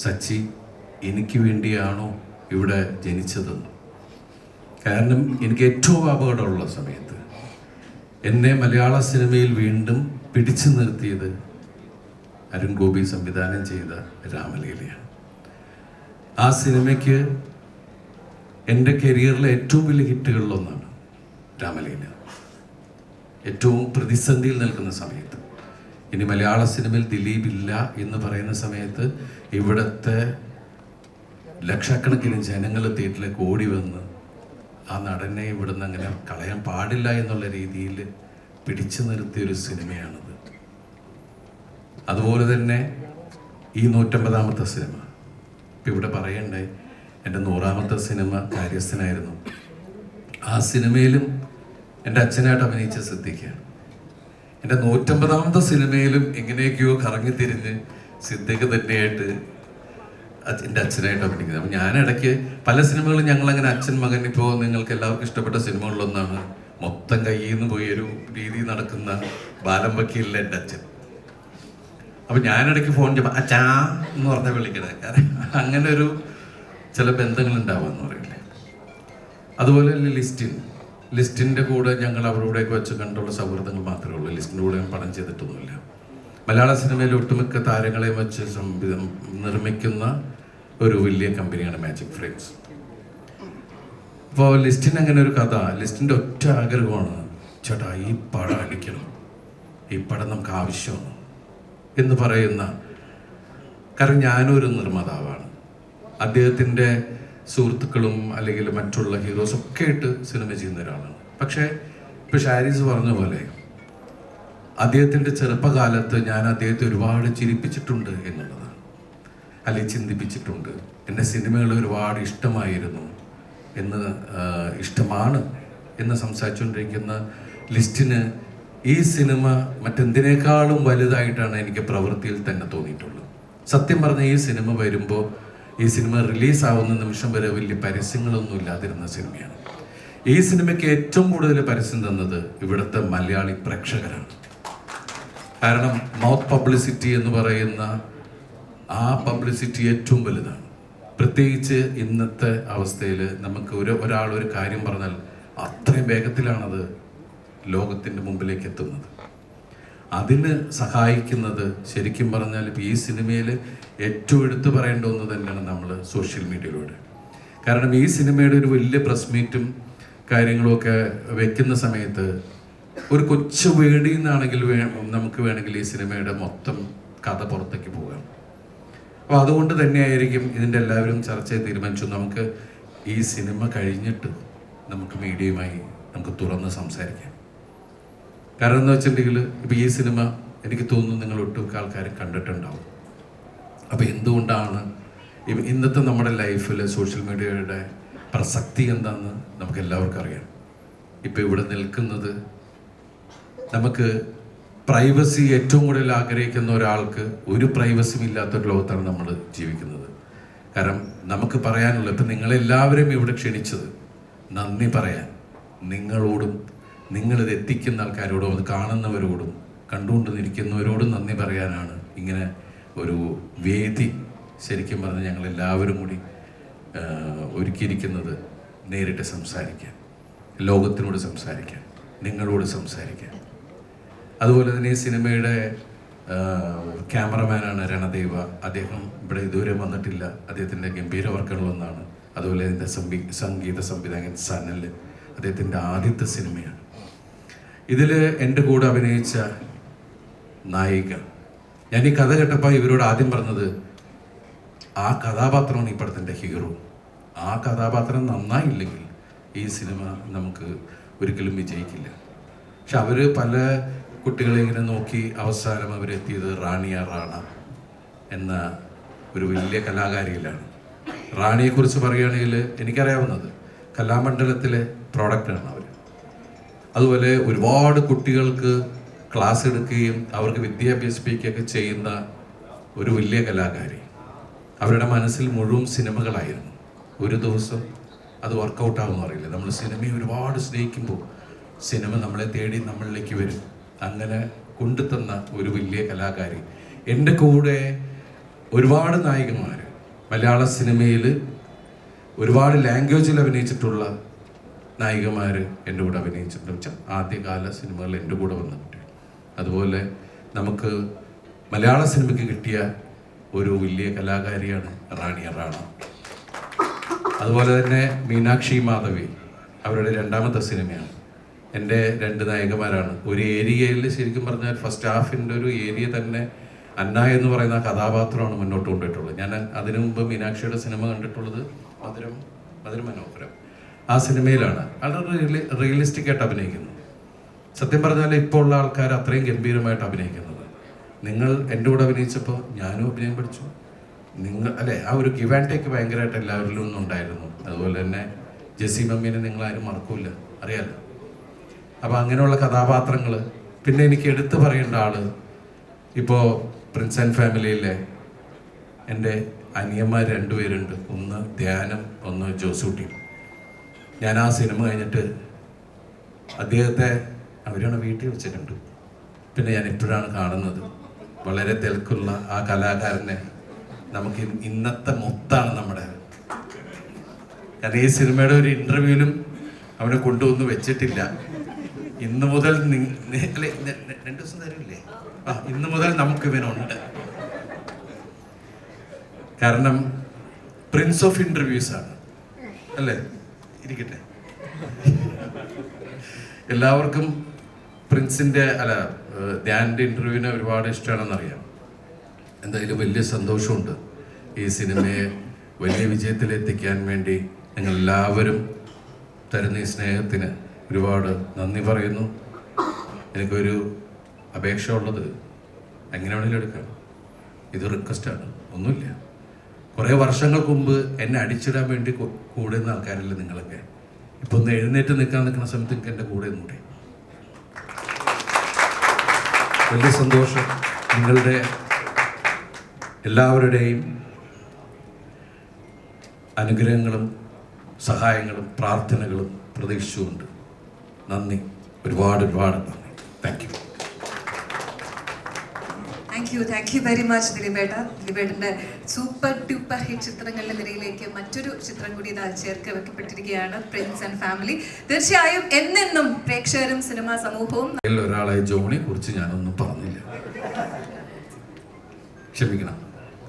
[SPEAKER 6] സച്ചി എനിക്ക് വേണ്ടിയാണോ ഇവിടെ ജനിച്ചതെന്ന്. കാരണം എനിക്ക് ഏറ്റവും അപകടമുള്ള സമയത്ത് എന്നെ മലയാള സിനിമയിൽ വീണ്ടും പിടിച്ചു നിർത്തിയത് അരുൺ ഗോപി സംവിധാനം ചെയ്ത രാമലീലയാണ്. ആ സിനിമയ്ക്ക് എൻ്റെ കരിയറിലെ ഏറ്റവും വലിയ ഹിറ്റുകളിലൊന്നാണ് രാമലീല. ഏറ്റവും പ്രതിസന്ധിയിൽ നിൽക്കുന്ന സമയത്ത്, ഇനി മലയാള സിനിമയിൽ ദിലീപ് ഇല്ല എന്ന് പറയുന്ന സമയത്ത് ഇവിടുത്തെ ലക്ഷക്കണക്കിന് ജനങ്ങൾ തിയേറ്ററിലേക്ക് ഓടി വന്ന് ആ നടനെ ഇവിടുന്ന് അങ്ങനെ കളയാൻ പാടില്ല എന്നുള്ള രീതിയിൽ പിടിച്ചു നിർത്തിയൊരു സിനിമയാണത്. അതുപോലെ തന്നെ ഈ 150ാമത്തെ സിനിമ, ഇപ്പം ഇവിടെ പറയണ്ടേ, എൻ്റെ 100ാമത്തെ സിനിമ കാര്യസ്ഥനായിരുന്നു. ആ സിനിമയിലും എൻ്റെ അച്ഛനായിട്ട് അഭിനയിച്ച സിദ്ദിഖാണ്. എൻ്റെ 150ാമത്തെ സിനിമയിലും എങ്ങനെയൊക്കെയോ കറങ്ങിത്തിരിഞ്ഞ് സിദ്ദിഖ് തന്നെയായിട്ട് എൻ്റെ അച്ഛനായിട്ട് അഭിനയിക്കുന്നത്. അപ്പം ഞാനിടയ്ക്ക് പല സിനിമകളും ഞങ്ങളങ്ങനെ അച്ഛൻ മകൻ, ഇപ്പോൾ നിങ്ങൾക്ക് എല്ലാവർക്കും ഇഷ്ടപ്പെട്ട സിനിമകളിലൊന്നാണ് മൊത്തം കയ്യിൽ നിന്ന് പോയി ഒരു രീതി നടക്കുന്ന ബാലം വക്കീലില്ല എൻ്റെ അച്ഛൻ. അപ്പം ഞാനിടയ്ക്ക് ഫോൺ ചെയ്യുമ്പോൾ അച്ഛാ എന്ന് പറഞ്ഞാൽ വിളിക്കണേ. കാരണം അങ്ങനെ ഒരു ചില ബന്ധങ്ങൾ ഉണ്ടാവാന്ന് പറയില്ലേ. അതുപോലെ തന്നെ ലിസ്റ്റിൻ്റെ കൂടെ ഞങ്ങൾ അവരോടേക്ക് വെച്ച് കണ്ടുള്ള സൗഹൃദങ്ങൾ മാത്രമേ ഉള്ളൂ. ലിസ്റ്റിൻ്റെ കൂടെ ഞാൻ പടം ചെയ്തിട്ടൊന്നുമില്ല. മലയാള സിനിമയിലെ ഒട്ടുമിക്ക താരങ്ങളെയും വെച്ച് നിർമ്മിക്കുന്ന ഒരു വലിയ കമ്പനിയാണ് മാജിക് ഫ്രെയിംസ്. അപ്പോൾ ലിസ്റ്റിന് അങ്ങനെ ഒരു കഥ, ലിസ്റ്റിൻ്റെ ഒറ്റ ആഗ്രഹമാണ്, ചേട്ടാ ഈ പടം അടിക്കണം, ഈ പടം നമുക്ക് ആവശ്യമാണ് എന്ന് പറയുന്ന. കാരണം ഞാനൊരു നിർമ്മാതാവാണ്, അദ്ദേഹത്തിൻ്റെ സുഹൃത്തുക്കളും അല്ലെങ്കിൽ മറ്റുള്ള ഹീറോസൊക്കെ ആയിട്ട് സിനിമ ചെയ്യുന്ന ഒരാളാണ്. പക്ഷേ ഇപ്പോൾ ഷാരീസ് പറഞ്ഞ പോലെ അദ്ദേഹത്തിൻ്റെ ചെറുപ്പകാലത്ത് ഞാൻ അദ്ദേഹത്തെ ഒരുപാട് ചിരിപ്പിച്ചിട്ടുണ്ട് എന്നുള്ളതാണ്, അല്ലെങ്കിൽ ചിന്തിപ്പിച്ചിട്ടുണ്ട്. എൻ്റെ സിനിമകൾ ഒരുപാട് ഇഷ്ടമായിരുന്നു ഇഷ്ടമാണ് എന്ന് സംസാരിച്ചുകൊണ്ടിരിക്കുന്ന ലിസ്റ്റിന് ഈ സിനിമ മറ്റെന്തിനേക്കാളും വലുതായിട്ടാണ് എനിക്ക് പ്രവൃത്തിയിൽ തന്നെ തോന്നിയിട്ടുള്ളത്. സത്യം പറഞ്ഞ ഈ സിനിമ വരുമ്പോൾ, ഈ സിനിമ റിലീസാവുന്ന നിമിഷം വരെ വലിയ പരസ്യങ്ങളൊന്നും ഇല്ലാതിരുന്ന സിനിമയാണ്. ഈ സിനിമയ്ക്ക് ഏറ്റവും കൂടുതൽ പരസ്യം തന്നത് ഇവിടുത്തെ മലയാളി പ്രേക്ഷകരാണ്. കാരണം മൗത്ത് പബ്ലിസിറ്റി എന്ന് പറയുന്ന ആ പബ്ലിസിറ്റി ഏറ്റവും വലുതാണ്. പ്രത്യേകിച്ച് ഇന്നത്തെ അവസ്ഥയിൽ നമുക്ക് ഒരാൾ ഒരു കാര്യം പറഞ്ഞാൽ അത്രയും വേഗത്തിലാണത് ലോകത്തിൻ്റെ മുമ്പിലേക്ക് എത്തുന്നത്. അതിന് സഹായിക്കുന്നത് ശരിക്കും പറഞ്ഞാൽ ഇപ്പോൾ ഈ സിനിമയിൽ ഏറ്റവും എടുത്തു പറയേണ്ട ഒന്ന് തന്നെയാണ് നമ്മൾ സോഷ്യൽ മീഡിയയിലൂടെ. കാരണം ഈ സിനിമയുടെ ഒരു വലിയ പ്രസ് മീറ്റും കാര്യങ്ങളുമൊക്കെ വെക്കുന്ന സമയത്ത് ഒരു കൊച്ചു വേടിയിൽ നിന്നാണെങ്കിൽ നമുക്ക് വേണമെങ്കിൽ ഈ സിനിമയുടെ മൊത്തം കഥ പുറത്തേക്ക് പോകാം. അപ്പോൾ അതുകൊണ്ട് തന്നെയായിരിക്കും ഇതിൻ്റെ എല്ലാവരും ചർച്ച ചെയ്ത് തീരുമാനിച്ചു നമുക്ക് ഈ സിനിമ കഴിഞ്ഞിട്ട് നമുക്ക് മീഡിയയുമായി നമുക്ക് തുറന്ന് സംസാരിക്കാം. കാരണം എന്ന് വെച്ചിട്ടുണ്ടെങ്കിൽ ഇപ്പോൾ ഈ സിനിമ എനിക്ക് തോന്നുന്നു നിങ്ങൾ ഒട്ടുമിക്ക ആൾക്കാരും കണ്ടിട്ടുണ്ടാവും. അപ്പോൾ എന്തുകൊണ്ടാണ് ഇന്നത്തെ നമ്മുടെ ലൈഫിൽ സോഷ്യൽ മീഡിയയുടെ പ്രസക്തി എന്താണെന്ന് നമുക്ക് എല്ലാവർക്കും അറിയാം. ഇപ്പോൾ ഇവിടെ നിൽക്കുന്നത് നമുക്ക് പ്രൈവസി ഏറ്റവും കൂടുതൽ ആഗ്രഹിക്കുന്ന ഒരാൾക്ക് ഒരു പ്രൈവസിയും ഇല്ലാത്തൊരു ലോകത്താണ് നമ്മൾ ജീവിക്കുന്നത്. കാരണം നമുക്ക് പറയാനുള്ള, ഇപ്പം നിങ്ങളെല്ലാവരും ഇവിടെ ക്ഷണിച്ചത് നന്ദി പറയാൻ നിങ്ങളോടും, നിങ്ങളിത് എത്തിക്കുന്ന ആൾക്കാരോടും, അത് കാണുന്നവരോടും കണ്ടുകൊണ്ടിരിക്കുന്നവരോടും നന്ദി പറയാനാണ് ഇങ്ങനെ ഒരു വേദി ശരിക്കും പറഞ്ഞാൽ ഞങ്ങളെല്ലാവരും കൂടി ഒരുക്കിയിരിക്കുന്നത്. നേരിട്ട് സംസാരിക്കാൻ, ലോകത്തിനോട് സംസാരിക്കാൻ, നിങ്ങളോട് സംസാരിക്കാൻ. അതുപോലെ തന്നെ ഈ സിനിമയുടെ ക്യാമറമാനാണ് രണദേവ. അദ്ദേഹം ഇവിടെ ഇതുവരെ വന്നിട്ടില്ല, അദ്ദേഹത്തിൻ്റെ ഗംഭീര വർക്കുകളൊന്നാണ്. അതുപോലെ എൻ്റെ സംഗീത സംവിധായകൻ സനൽ, അദ്ദേഹത്തിൻ്റെ ആദ്യത്തെ സിനിമയാണ്. ഇതിൽ എൻ്റെ കൂടെ അഭിനയിച്ച നായിക, ഞാൻ ഈ കഥ കേട്ടപ്പോൾ ഇവരോട് ആദ്യം പറഞ്ഞത് ആ കഥാപാത്രമാണ് ഈ പടത്തിൻ്റെ ഹീറോ. ആ കഥാപാത്രം നന്നായില്ലെങ്കിൽ ഈ സിനിമ നമുക്ക് ഒരിക്കലും വിജയിക്കില്ല. പക്ഷെ അവർ പല കുട്ടികളെ ഇങ്ങനെ നോക്കി അവസാനം അവരെത്തിയത് റാണിയ റാണ എന്ന ഒരു വലിയ കലാകാരിയിലാണ്. റാണിയെക്കുറിച്ച് പറയുകയാണെങ്കിൽ എനിക്കറിയാവുന്നത് കലാമണ്ഡലത്തിലെ പ്രോഡക്റ്റാണ് അവർ. അതുപോലെ ഒരുപാട് കുട്ടികൾക്ക് ക്ലാസ് എടുക്കുകയും അവർക്ക് വിദ്യാഭ്യസിപ്പിക്കുകയൊക്കെ ചെയ്യുന്ന ഒരു വലിയ കലാകാരി. അവരുടെ മനസ്സിൽ മുഴുവൻ സിനിമകളായിരുന്നു. ഒരു ദിവസം അത് വർക്കൗട്ടാവുമെന്ന് അറിയില്ല. നമ്മൾ സിനിമയെ ഒരുപാട് സ്നേഹിക്കുമ്പോൾ സിനിമ നമ്മളെ തേടി നമ്മളിലേക്ക് വരും. അങ്ങനെ കൊണ്ടുതന്ന ഒരു വലിയ കലാകാരി. എൻ്റെ കൂടെ ഒരുപാട് നായികന്മാർ മലയാള സിനിമയിൽ ഒരുപാട് ലാംഗ്വേജിൽ അഭിനയിച്ചിട്ടുള്ള നായികമാർ എൻ്റെ കൂടെ അഭിനയിച്ചിട്ടുണ്ട്. വെച്ചാൽ ആദ്യകാല സിനിമകൾ എൻ്റെ കൂടെ വന്നിട്ടുണ്ട്. അതുപോലെ നമുക്ക് മലയാള സിനിമയ്ക്ക് കിട്ടിയ ഒരു വലിയ കലാകാരിയാണ് റാണിയ റാണ. അതുപോലെ തന്നെ മീനാക്ഷി മാധവി, അവരുടെ രണ്ടാമത്തെ സിനിമയാണ്. എൻ്റെ രണ്ട് നായികമാരാണ്. ഒരു ഏരിയയിൽ ശരിക്കും പറഞ്ഞാൽ ഫസ്റ്റ് ഹാഫിൻ്റെ ഒരു ഏരിയ തന്നെ അന്ന എന്ന് പറയുന്ന കഥാപാത്രമാണ് മുന്നോട്ട് കൊണ്ടുപോയിട്ടുള്ളത്. ഞാൻ അതിനു മുമ്പ് മീനാക്ഷിയുടെ സിനിമ കണ്ടിട്ടുള്ളത് മധുരം മനോഹരം. ആ സിനിമയിലാണ് വളരെ റിയലിസ്റ്റിക് ആയിട്ട് അഭിനയിക്കുന്നത്. സത്യം പറഞ്ഞാൽ ഇപ്പോൾ ഉള്ള ആൾക്കാർ അത്രയും ഗംഭീരമായിട്ട് അഭിനയിക്കുന്നത്. നിങ്ങൾ എൻ്റെ കൂടെ അഭിനയിച്ചപ്പോൾ ഞാനും അഭിനയം പഠിച്ചു. ആ ഒരു ഗിവ് ആൻഡ് ടേക്ക് ഭയങ്കരമായിട്ട് എല്ലാവരിലും ഒന്നും ഉണ്ടായിരുന്നു. അതുപോലെ തന്നെ ജെസ്സി മമ്മീനെ നിങ്ങളാരും മറക്കൂല, അറിയാലോ. അപ്പോൾ അങ്ങനെയുള്ള കഥാപാത്രങ്ങൾ. പിന്നെ എനിക്ക് എടുത്തു പറയേണ്ട ആള് ഇപ്പോൾ പ്രിൻസ് ആൻഡ് ഫാമിലിയിലെ എൻ്റെ അനിയന്മാർ രണ്ടുപേരുണ്ട്. ഒന്ന് ധ്യാനം, ഒന്ന് ജോസൂട്ടി. ഞാൻ ആ സിനിമ കഴിഞ്ഞിട്ട് അദ്ദേഹത്തെ അവരാണ് വീട്ടിൽ വെച്ചിട്ടുണ്ട്. പിന്നെ ഞാൻ ഇപ്പോഴാണ് കാണുന്നത്. വളരെ തിരക്കുള്ള ആ കലാകാരനെ നമുക്ക് ഇന്നത്തെ മൊത്താണ് നമ്മുടെ. കാരണം ഈ സിനിമയുടെ ഒരു ഇൻ്റർവ്യൂവിലും അവനെ കൊണ്ടുവന്ന് വെച്ചിട്ടില്ല. ഇന്ന് മുതൽ 2 ദിവസം തരില്ലേ? ഇന്ന് മുതൽ നമുക്ക് ഇവനുണ്ട്. കാരണം പ്രിൻസ് ഓഫ് ഇൻ്റർവ്യൂസ് ആണ് അല്ലേ? ഇരിക്കട്ടെ. എല്ലാവർക്കും പ്രിൻസിൻ്റെ ധ്യാനിൻ്റെ ഇൻ്റർവ്യൂവിനെ ഒരുപാട് ഇഷ്ടമാണെന്നറിയാം. എന്തായാലും വലിയ സന്തോഷമുണ്ട് ഈ സിനിമയെ വലിയ വിജയത്തിലെത്തിക്കാൻ വേണ്ടി നിങ്ങളെല്ലാവരും തരുന്ന ഈ സ്നേഹത്തിന് ഒരുപാട് നന്ദി പറയുന്നു. എനിക്കൊരു അപേക്ഷ ഉള്ളത്, എങ്ങനെ വേണമെങ്കിലും എടുക്കാം, ഇത് റിക്വസ്റ്റാണ്, ഒന്നുമില്ല. കുറേ വർഷങ്ങൾക്ക് മുമ്പ് എന്നെ അടിച്ചിടാൻ വേണ്ടി കൂടെ നിന്ന ആൾക്കാരല്ലേ നിങ്ങളൊക്കെ. ഇപ്പൊ ഒന്ന് എഴുന്നേറ്റ് നിൽക്കുന്ന സമയത്ത് എനിക്ക് എൻ്റെ കൂടെ നിന്നൂടെ? വലിയ സന്തോഷം. നിങ്ങളുടെ എല്ലാവരുടെയും അനുഗ്രഹങ്ങളും സഹായങ്ങളും പ്രാർത്ഥനകളും പ്രതീക്ഷിച്ചുകൊണ്ട് നന്ദി, ഒരുപാട് നന്ദി. Thank you.
[SPEAKER 1] Thank you very much ദിലീപേട്ട. ദിലീപേട്ടൻ്റെ സൂപ്പർ ഡ്യൂപ്പർ ഹിറ്റ് ചിത്രങ്ങളുടെ നിരയിലേക്ക് മറ്റൊരു ചിത്രം കൂടി ഇതാ ചേർത്ത് വെക്കപ്പെട്ടിരിക്കുകയാണ്, പ്രിൻസ് ആൻഡ് ഫാമിലി. തീർച്ചയായും എന്നെന്നും പ്രേക്ഷകരും സിനിമാ സമൂഹവും.
[SPEAKER 6] ഒരാളായ ജോണിയെ കുറിച്ച് ഞാനൊന്നും പറഞ്ഞില്ല, ക്ഷമിക്കണം.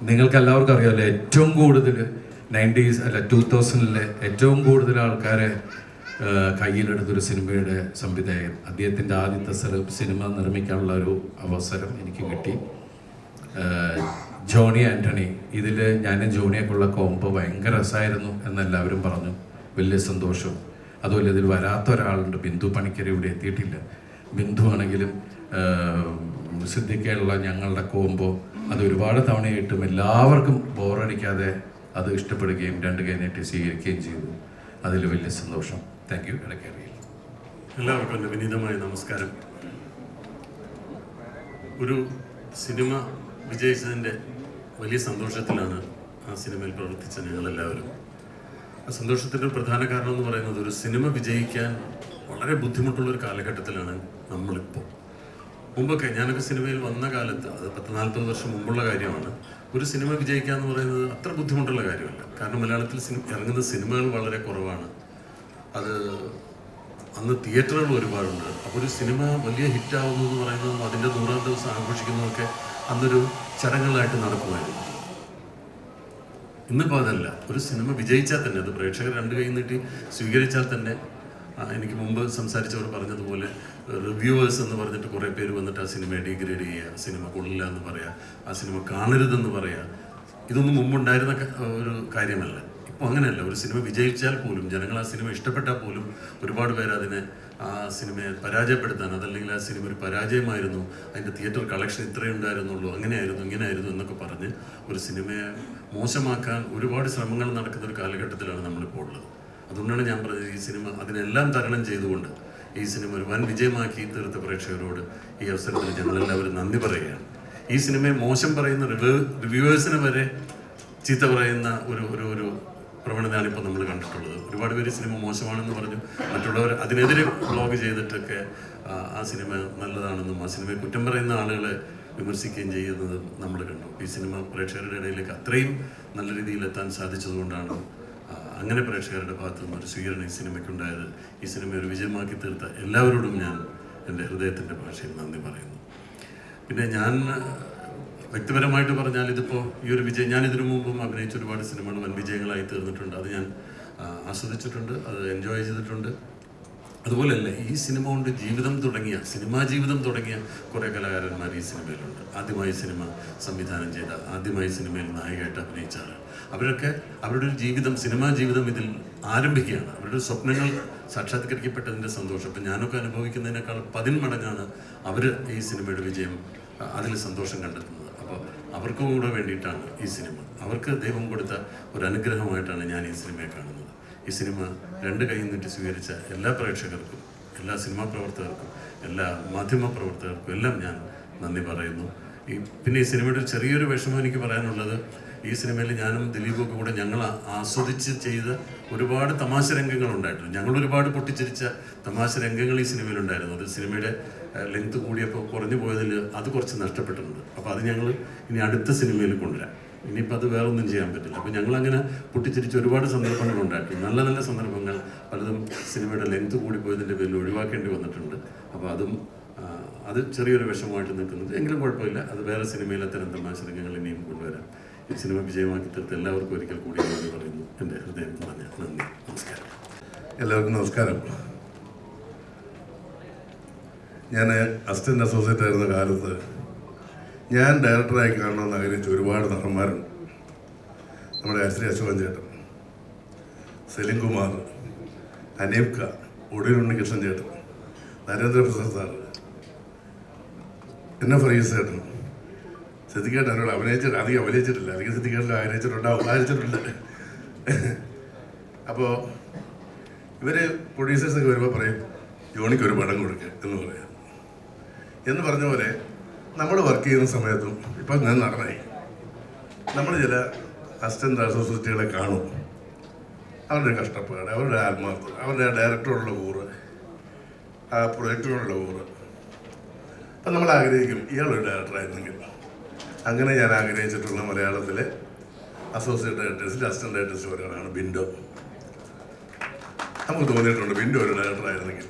[SPEAKER 6] നിങ്ങൾക്ക് എല്ലാവർക്കും അറിയാമല്ലോ, ഏറ്റവും കൂടുതൽ 2000 ഏറ്റവും കൂടുതൽ ആൾക്കാരെ കയ്യിലെടുത്തൊരു സിനിമയുടെ സംവിധായകൻ. അദ്ദേഹത്തിൻ്റെ ആദ്യത്തെ സിനിമ നിർമ്മിക്കാനുള്ള ഒരു അവസരം എനിക്ക് കിട്ടി. ജോണി ആൻ്റണി. ഇതിൽ ഞാൻ ജോണിയൊക്കെയുള്ള കോംബോ ഭയങ്കര രസമായിരുന്നു എന്നെല്ലാവരും പറഞ്ഞു. വലിയ സന്തോഷം. അതുപോലെ ഇതിൽ വരാത്ത ഒരാളുണ്ട്, ബിന്ദു പണിക്കർ, ഇവിടെ എത്തിയിട്ടില്ല. ബിന്ദു ആണെങ്കിലും സിദ്ധിക്കാനുള്ള ഞങ്ങളുടെ കോംബോ അത് ഒരുപാട് തവണയായിട്ടും എല്ലാവർക്കും ബോറടിക്കാതെ അത് ഇഷ്ടപ്പെടുകയും 2 കൈ നീട്ടി സ്വീകരിക്കുകയും ചെയ്തു. അതിൽ വലിയ സന്തോഷം. Thank you. ഇടയ്ക്കറിയില്ല.
[SPEAKER 7] എല്ലാവർക്കും എൻ്റെ വിനീതമായ നമസ്കാരം. ഒരു സിനിമ വിജയിച്ചതിൻ്റെ വലിയ സന്തോഷത്തിലാണ് ആ സിനിമയിൽ പ്രവർത്തിച്ച ഞങ്ങളെല്ലാവരും. ആ സന്തോഷത്തിൻ്റെ ഒരു പ്രധാന കാരണം എന്ന് പറയുന്നത്, ഒരു സിനിമ വിജയിക്കാൻ വളരെ ബുദ്ധിമുട്ടുള്ളൊരു കാലഘട്ടത്തിലാണ് നമ്മളിപ്പോൾ. മുമ്പൊക്കെ ഞാനൊക്കെ സിനിമയിൽ വന്ന കാലത്ത്, അത് 40 വർഷം മുമ്പുള്ള കാര്യമാണ്, ഒരു സിനിമ വിജയിക്കുക എന്ന് പറയുന്നത് അത്ര ബുദ്ധിമുട്ടുള്ള കാര്യമല്ല. കാരണം മലയാളത്തിൽ ഇറങ്ങുന്ന സിനിമകൾ വളരെ കുറവാണ്. അത് അന്ന് തിയേറ്ററുകൾ ഒരുപാടുണ്ട്. അപ്പോൾ ഒരു സിനിമ വലിയ ഹിറ്റാവുന്നു എന്ന് പറയുന്നതും അതിൻ്റെ 100ാം ദിവസം ആഘോഷിക്കുന്നതൊക്കെ അന്നൊരു ചടങ്ങുകളായിട്ട് നടക്കുമായിരുന്നു. ഇന്നിപ്പോൾ അതല്ല. ഒരു സിനിമ വിജയിച്ചാൽ തന്നെ, അത് പ്രേക്ഷകർ 2 കൈ നീട്ടി സ്വീകരിച്ചാൽ തന്നെ, എനിക്ക് മുമ്പ് സംസാരിച്ചവർ പറഞ്ഞതുപോലെ റിവ്യൂവേഴ്സ് എന്ന് പറഞ്ഞിട്ട് കുറേ പേര് വന്നിട്ട് ആ സിനിമയെ ഡിഗ്രേഡ് ചെയ്യുക, സിനിമ കൊള്ളില്ല എന്ന് പറയുക, ആ സിനിമ കാണരുതെന്ന് പറയുക, ഇതൊന്നും മുമ്പുണ്ടായിരുന്ന ഒരു കാര്യമല്ല. ഇപ്പോൾ അങ്ങനെയല്ല. ഒരു സിനിമ വിജയിച്ചാൽ പോലും, ജനങ്ങൾ ആ സിനിമ ഇഷ്ടപ്പെട്ടാൽ പോലും, ഒരുപാട് പേര് അതിനെ, ആ സിനിമയെ പരാജയപ്പെടുത്താൻ, അതല്ലെങ്കിൽ ആ സിനിമ ഒരു പരാജയമായിരുന്നു, അതിൻ്റെ തിയേറ്റർ കളക്ഷൻ ഇത്രയേ ഉണ്ടായിരുന്നുള്ളൂ, അങ്ങനെയായിരുന്നു ഇങ്ങനെയായിരുന്നു എന്നൊക്കെ പറഞ്ഞ് ഒരു സിനിമയെ മോശമാക്കാൻ ഒരുപാട് ശ്രമങ്ങൾ നടക്കുന്ന ഒരു കാലഘട്ടത്തിലാണ് നമ്മളിപ്പോൾ ഉള്ളത്. അതുകൊണ്ടാണ് ഞാൻ പറഞ്ഞത്, ഈ സിനിമ അതിനെല്ലാം തരണം ചെയ്തുകൊണ്ട് ഈ സിനിമ ഒരു വൻ വിജയമാക്കി തീർത്ത പ്രേക്ഷകരോട് ഈ അവസരത്തിൽ ഞങ്ങളെല്ലാവരും നന്ദി പറയുകയാണ്. ഈ സിനിമയെ മോശം പറയുന്ന റിവ്യൂവേഴ്സിനെ വരെ ചീത്ത പറയുന്ന ഒരു പ്രവണതയാണ് ഇപ്പോൾ നമ്മൾ കണ്ടിട്ടുള്ളത്. ഒരുപാട് പേര് സിനിമ മോശമാണെന്ന് പറഞ്ഞു, മറ്റുള്ളവർ അതിനെതിരെ വ്ലോഗ് ചെയ്തിട്ടൊക്കെ ആ സിനിമ നല്ലതാണെന്നും ആ സിനിമയെ കുറ്റം പറയുന്ന ആളുകളെ വിമർശിക്കുകയും ചെയ്യുന്നത് നമ്മൾ കണ്ടു. ഈ സിനിമ പ്രേക്ഷകരുടെ ഇടയിലേക്ക് അത്രയും നല്ല രീതിയിൽ എത്താൻ സാധിച്ചതുകൊണ്ടാണ് അങ്ങനെ പ്രേക്ഷകരുടെ ഭാഗത്തു നിന്നൊരു സ്വീകരണം ഈ സിനിമയ്ക്കുണ്ടായത്. ഈ സിനിമ ഒരു വിജയമാക്കി തീർത്ത എല്ലാവരോടും ഞാൻ എൻ്റെ ഹൃദയത്തിൻ്റെ ഭാഷയിൽ നന്ദി പറയുന്നു. പിന്നെ ഞാൻ വ്യക്തിപരമായിട്ട് പറഞ്ഞാൽ, ഇതിപ്പോൾ ഈ ഒരു വിജയം, ഞാൻ ഇതിനു മുമ്പും അഭിനയിച്ച ഒരുപാട് സിനിമകൾ വൻ വിജയങ്ങളായി തീർന്നിട്ടുണ്ട്. അത് ഞാൻ ആസ്വദിച്ചിട്ടുണ്ട്, അത് എൻജോയ് ചെയ്തിട്ടുണ്ട്. അതുപോലെയല്ല, ഈ സിനിമ കൊണ്ട് സിനിമാ ജീവിതം തുടങ്ങിയ കുറേ കലാകാരന്മാർ ഈ സിനിമയിലുണ്ട്. ആദ്യമായി സിനിമ സംവിധാനം ചെയ്ത, ആദ്യമായി സിനിമയിൽ നായികയായിട്ട് അഭിനയിച്ച ആൾ, അവരൊക്കെ അവരുടെ ഒരു ജീവിതം, സിനിമാ ജീവിതം ഇതിൽ ആരംഭിക്കുകയാണ്. അവരുടെ സ്വപ്നങ്ങൾ സാക്ഷാത്കരിക്കപ്പെട്ടതിൻ്റെ സന്തോഷം ഇപ്പം ഞാനൊക്കെ അനുഭവിക്കുന്നതിനേക്കാൾ 10 മടങ്ങാണ് അവർ ഈ സിനിമയുടെ വിജയം, അതിൽ സന്തോഷം കണ്ടെത്തുന്നത്. അപ്പോൾ അവർക്കും കൂടെ വേണ്ടിയിട്ടാണ് ഈ സിനിമ. അവർക്ക് ദൈവം കൊടുത്ത ഒരു അനുഗ്രഹമായിട്ടാണ് ഞാൻ ഈ സിനിമയെ കാണുന്നത്. ഈ സിനിമ 2 കൈ നീട്ടി സ്വീകരിച്ച എല്ലാ പ്രേക്ഷകർക്കും, എല്ലാ സിനിമാ പ്രവർത്തകർക്കും, എല്ലാ മാധ്യമ പ്രവർത്തകർക്കും എല്ലാം ഞാൻ നന്ദി പറയുന്നു. പിന്നെ ഈ സിനിമയുടെ ചെറിയൊരു വിഷമം എനിക്ക് പറയാനുള്ളത്, ഈ സിനിമയിൽ ഞാനും ദിലീപൊക്കെ കൂടെ ഞങ്ങൾ ആസ്വദിച്ച് ചെയ്ത ഒരുപാട് തമാശ രംഗങ്ങൾ ഉണ്ടായിട്ടുണ്ട്. ഞങ്ങൾ ഒരുപാട് പൊട്ടിച്ചിരിച്ച തമാശ രംഗങ്ങൾ ഈ സിനിമയിലുണ്ടായിരുന്നു. അത് സിനിമയുടെ ലെങ്ത് കൂടിയപ്പോൾ കുറഞ്ഞു പോയതിൽ അത് കുറച്ച് നഷ്ടപ്പെട്ടിട്ടുണ്ട്. അപ്പോൾ അത് ഞങ്ങൾ ഇനി അടുത്ത സിനിമയിൽ കൊണ്ടുവരാം. ഇനിയിപ്പോൾ അത് വേറെ ഒന്നും ചെയ്യാൻ പറ്റില്ല. അപ്പോൾ ഞങ്ങളങ്ങനെ പൊട്ടിച്ചിരിച്ച് ഒരുപാട് സന്ദർഭങ്ങൾ ഉണ്ടായിട്ടുണ്ട്. നല്ല നല്ല സന്ദർഭങ്ങൾ പലതും സിനിമയുടെ ലെങ്ത് കൂടിപ്പോയതിൻ്റെ പേരിൽ ഒഴിവാക്കേണ്ടി വന്നിട്ടുണ്ട്. അപ്പോൾ അത് ചെറിയൊരു വിഷമമായിട്ട് നിൽക്കുന്നത്. എങ്കിലും കുഴപ്പമില്ല, അത് വേറെ സിനിമയിൽ അത്തരം തമാശ രംഗങ്ങൾ ഇനിയും കൊണ്ടുവരാം. ഈ സിനിമ വിജയമാക്കി തീർത്ത് എല്ലാവർക്കും ഒരിക്കൽ കൂടി നന്ദി പറയുന്നു. എൻ്റെ ഹൃദയം നിറഞ്ഞ നന്ദി. നമസ്കാരം.
[SPEAKER 8] എല്ലാവർക്കും നമസ്കാരം. ഞാൻ അസിസ്റ്റൻ്റ് അസോസിയേറ്റ് ആയിരുന്ന കാലത്ത് ഞാൻ ഡയറക്ടറായി കാണണമെന്ന് ആഗ്രഹിച്ച ഒരുപാട് നടന്മാരുണ്ട്. നമ്മുടെ ശ്രീ അശോകൻ ചേട്ടൻ, സെലിംകുമാർ, അനീബ്ക, ഒടുവിൽ ഉണ്ണികൃഷ്ണൻ ചേട്ടൻ, നരേന്ദ്രപ്രസാദ് സാറ്, എന്നെ ഫറീസ് ചേട്ടൻ, സിദ്ദിഖേട്ടൻ എന്നോട് അധികം അഭിനയിച്ചിട്ടില്ല, അധികം സിദ്ദിഖേട്ടൻ അഭിനയിച്ചിട്ടുണ്ട്. അപ്പോൾ ഇവർ പ്രൊഡ്യൂസേഴ്സൊക്കെ വരുമ്പോൾ പറയും ജോണിക്ക് ഒരു പടം കൊടുക്കുക എന്ന് പറഞ്ഞ പോലെ നമ്മൾ വർക്ക് ചെയ്യുന്ന സമയത്തും ഇപ്പം ഞാൻ നടനായി നമ്മൾ ചില അസിസ്റ്റൻ്റ് അസോസിയേറ്റുകളെ കാണും. അവരുടെ കഷ്ടപ്പാട്, അവരുടെ ആത്മാർത്ഥത, അവരുടെ ഡയറക്ടറോടുള്ള കൂറ്, ആ പ്രൊജക്റ്റിനോടുള്ള കൂറ്. അപ്പം നമ്മൾ ആഗ്രഹിക്കും ഇയാളൊരു ഡയറക്ടറായിരുന്നെങ്കിൽ. അങ്ങനെ ഞാൻ ആഗ്രഹിച്ചിട്ടുള്ള മലയാളത്തിലെ അസോസിയേറ്റ് ഡയറക്ടേഴ്സിൽ അസിസ്റ്റൻ്റ് ഡയറക്ടേഴ്സ് ഒരാളാണ് ബിൻഡോ. നമുക്ക് തോന്നിയിട്ടുണ്ട് ബിൻഡോ ഒരു ഡയറക്ടറായിരുന്നെങ്കിൽ.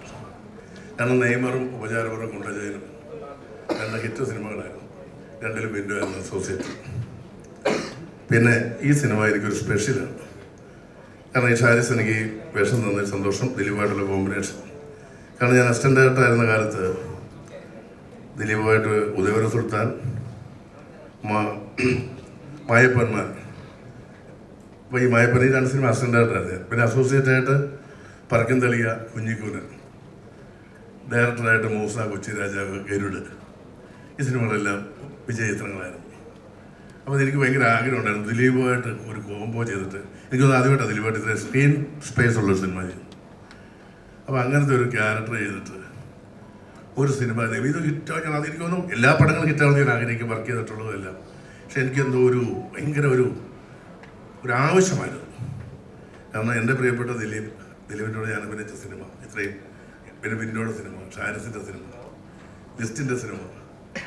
[SPEAKER 8] കാരണം നെയ്മറും ഉപചാരപുരം കൊണ്ടജയനും 2 ഹിറ്റ് സിനിമകളായിരുന്നു. 2ലും ബിൻഡോ എന്ന അസോസിയേറ്റ്. പിന്നെ ഈ സിനിമ എനിക്കൊരു സ്പെഷ്യലാണ്. കാരണം ഈ ഷാരിസ് എനിക്ക് വേഷം തന്നൊരു സന്തോഷം, ദിലീപായിട്ടുള്ള കോമ്പിനേഷൻ. കാരണം ഞാൻ അസിസ്റ്റൻ്റ് ഡയറക്ടർ ആയിരുന്ന കാലത്ത് ദിലീപുമായിട്ട് ഉദയവര സുൽത്താൻ, മായപ്പന്മാർ. അപ്പോൾ ഈ മായപ്പൻ ഈ 2 സിനിമ അസിസ്റ്റൻ്റ് ഡയറക്ടറായിരുന്നു. പിന്നെ അസോസിയേറ്റായിട്ട് പറക്കും തളിയ, കുഞ്ഞിക്കൂനൻ, ഡയറക്ടറായിട്ട് മൂസ, കൊച്ചി രാജാവ്, ഗരുഡ്. ഈ സിനിമകളെല്ലാം വിജയചിത്രങ്ങളായിരുന്നു. അപ്പോൾ എനിക്ക് ഭയങ്കര ആഗ്രഹം ഉണ്ടായിരുന്നു ദിലീപുമായിട്ട് ഒരു കോംബോ ചെയ്തിട്ട്. എനിക്കൊന്ന് ആദ്യമായിട്ടാണ് ദിലീപായിട്ട് ഇത്ര സ്ക്രീൻ സ്പേസ് ഉള്ളൊരു സിനിമ ചെയ്തു. അപ്പോൾ അങ്ങനത്തെ ഒരു ക്യാരക്ടർ ചെയ്തിട്ട് ഒരു സിനിമ ഇത് ഹിറ്റാക്കാൻ, അതെനിക്കൊന്നും എല്ലാ പടങ്ങളും ഹിറ്റാണെന്ന് ഞാൻ ആഗ്രഹിക്കും, വർക്ക് ചെയ്തിട്ടുള്ളതെല്ലാം. പക്ഷെ എനിക്കെന്തോ ഭയങ്കര ഒരു ആവശ്യമായിരുന്നു. കാരണം എൻ്റെ പ്രിയപ്പെട്ട ദിലീപിനോട് ഞാൻ അഭിനയിച്ച സിനിമ ഇത്രയും, പിന്നെ ബിൻഡോയുടെ സിനിമ, ഷാരിസിൻ്റെ സിനിമ, ലിസ്റ്റിൻ്റെ സിനിമ,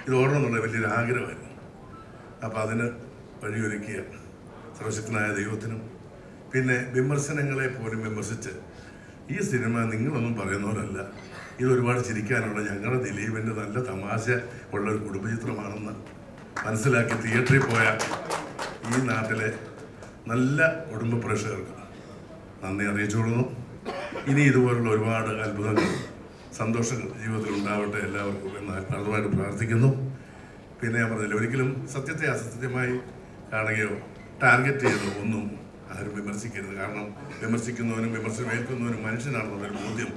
[SPEAKER 8] ഇത് ഓടണമെന്നുള്ള വലിയൊരു ആഗ്രഹമായിരുന്നു. അപ്പോൾ അതിന് വഴിയൊരുക്കിയ സർവശക്തനായ ദൈവത്തിനും, പിന്നെ വിമർശനങ്ങളെ പോലും വിമർശിച്ച് ഈ സിനിമ നിങ്ങളൊന്നും പറയുന്നവരല്ല, ഇത് ഒരുപാട് ചിരിക്കാനുള്ള ഞങ്ങളുടെ ദിലീപിൻ്റെ നല്ല തമാശ ഉള്ള ഒരു കുടുംബചിത്രമാണെന്ന് മനസ്സിലാക്കി തിയേറ്ററിൽ പോയ ഈ നാട്ടിലെ നല്ല കുടുംബ പ്രേക്ഷകർക്ക് നന്ദി അറിയിച്ചുകൊള്ളുന്നു. ഇനി ഇതുപോലുള്ള ഒരുപാട് അത്ഭുതങ്ങൾ, സന്തോഷങ്ങൾ ജീവിതത്തിൽ ഉണ്ടാവട്ടെ എല്ലാവർക്കും എന്ന് ആത്മാർത്ഥമായിട്ട് പ്രാർത്ഥിക്കുന്നു. പിന്നെ ഞാൻ പറഞ്ഞില്ല, ഒരിക്കലും സത്യത്തെ അസത്യമായി കാണുകയോ ടാർഗറ്റ് ചെയ്തോ ഒന്നും ആരും വിമർശിക്കരുത്. കാരണം വിമർശിക്കുന്നവനും വിമർശനം ഏൽക്കുന്നവനും മനുഷ്യനാണെന്നുള്ളൊരു ബോധ്യം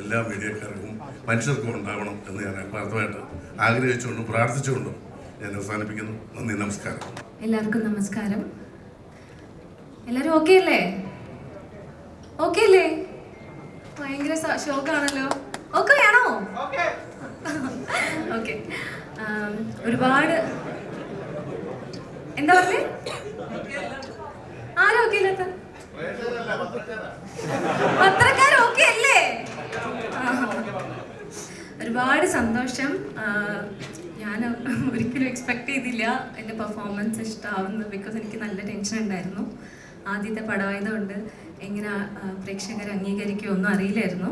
[SPEAKER 8] എല്ലാ മീഡിയക്കാർക്കും മനുഷ്യർക്കും ഉണ്ടാവണം എന്ന് ഞാൻ ആത്മാർത്ഥമായിട്ട് ആഗ്രഹിച്ചുകൊണ്ടും പ്രാർത്ഥിച്ചുകൊണ്ടും ഞാൻ അവസാനിപ്പിക്കുന്നു. നന്ദി, നമസ്കാരം.
[SPEAKER 9] എല്ലാവർക്കും നമസ്കാരം. എല്ലാവരും ഓക്കെ അല്ലേ? ഓക്കെ അല്ലേ? ഭയങ്കര ഷോക്കാണല്ലോ. ഓക്കെ ആണോ? ഓക്കെ. ഒരുപാട് എന്താ പറഞ്ഞേ? ആരും ഓക്കെ ഇല്ലാത്ത പത്രക്കാർ ഓക്കെ അല്ലേ? ഒരുപാട് സന്തോഷം. ഞാൻ ഒരിക്കലും എക്സ്പെക്ട് ചെയ്തില്ല എൻ്റെ പെർഫോമൻസ് ഇഷ്ടമാവുന്നത്. ബിക്കോസ് എനിക്ക് നല്ല ടെൻഷൻ ഉണ്ടായിരുന്നു. ആദ്യത്തെ പടമായതുകൊണ്ട് എങ്ങനെ പ്രേക്ഷകർ അംഗീകരിക്കുമോ അറിയില്ലായിരുന്നു.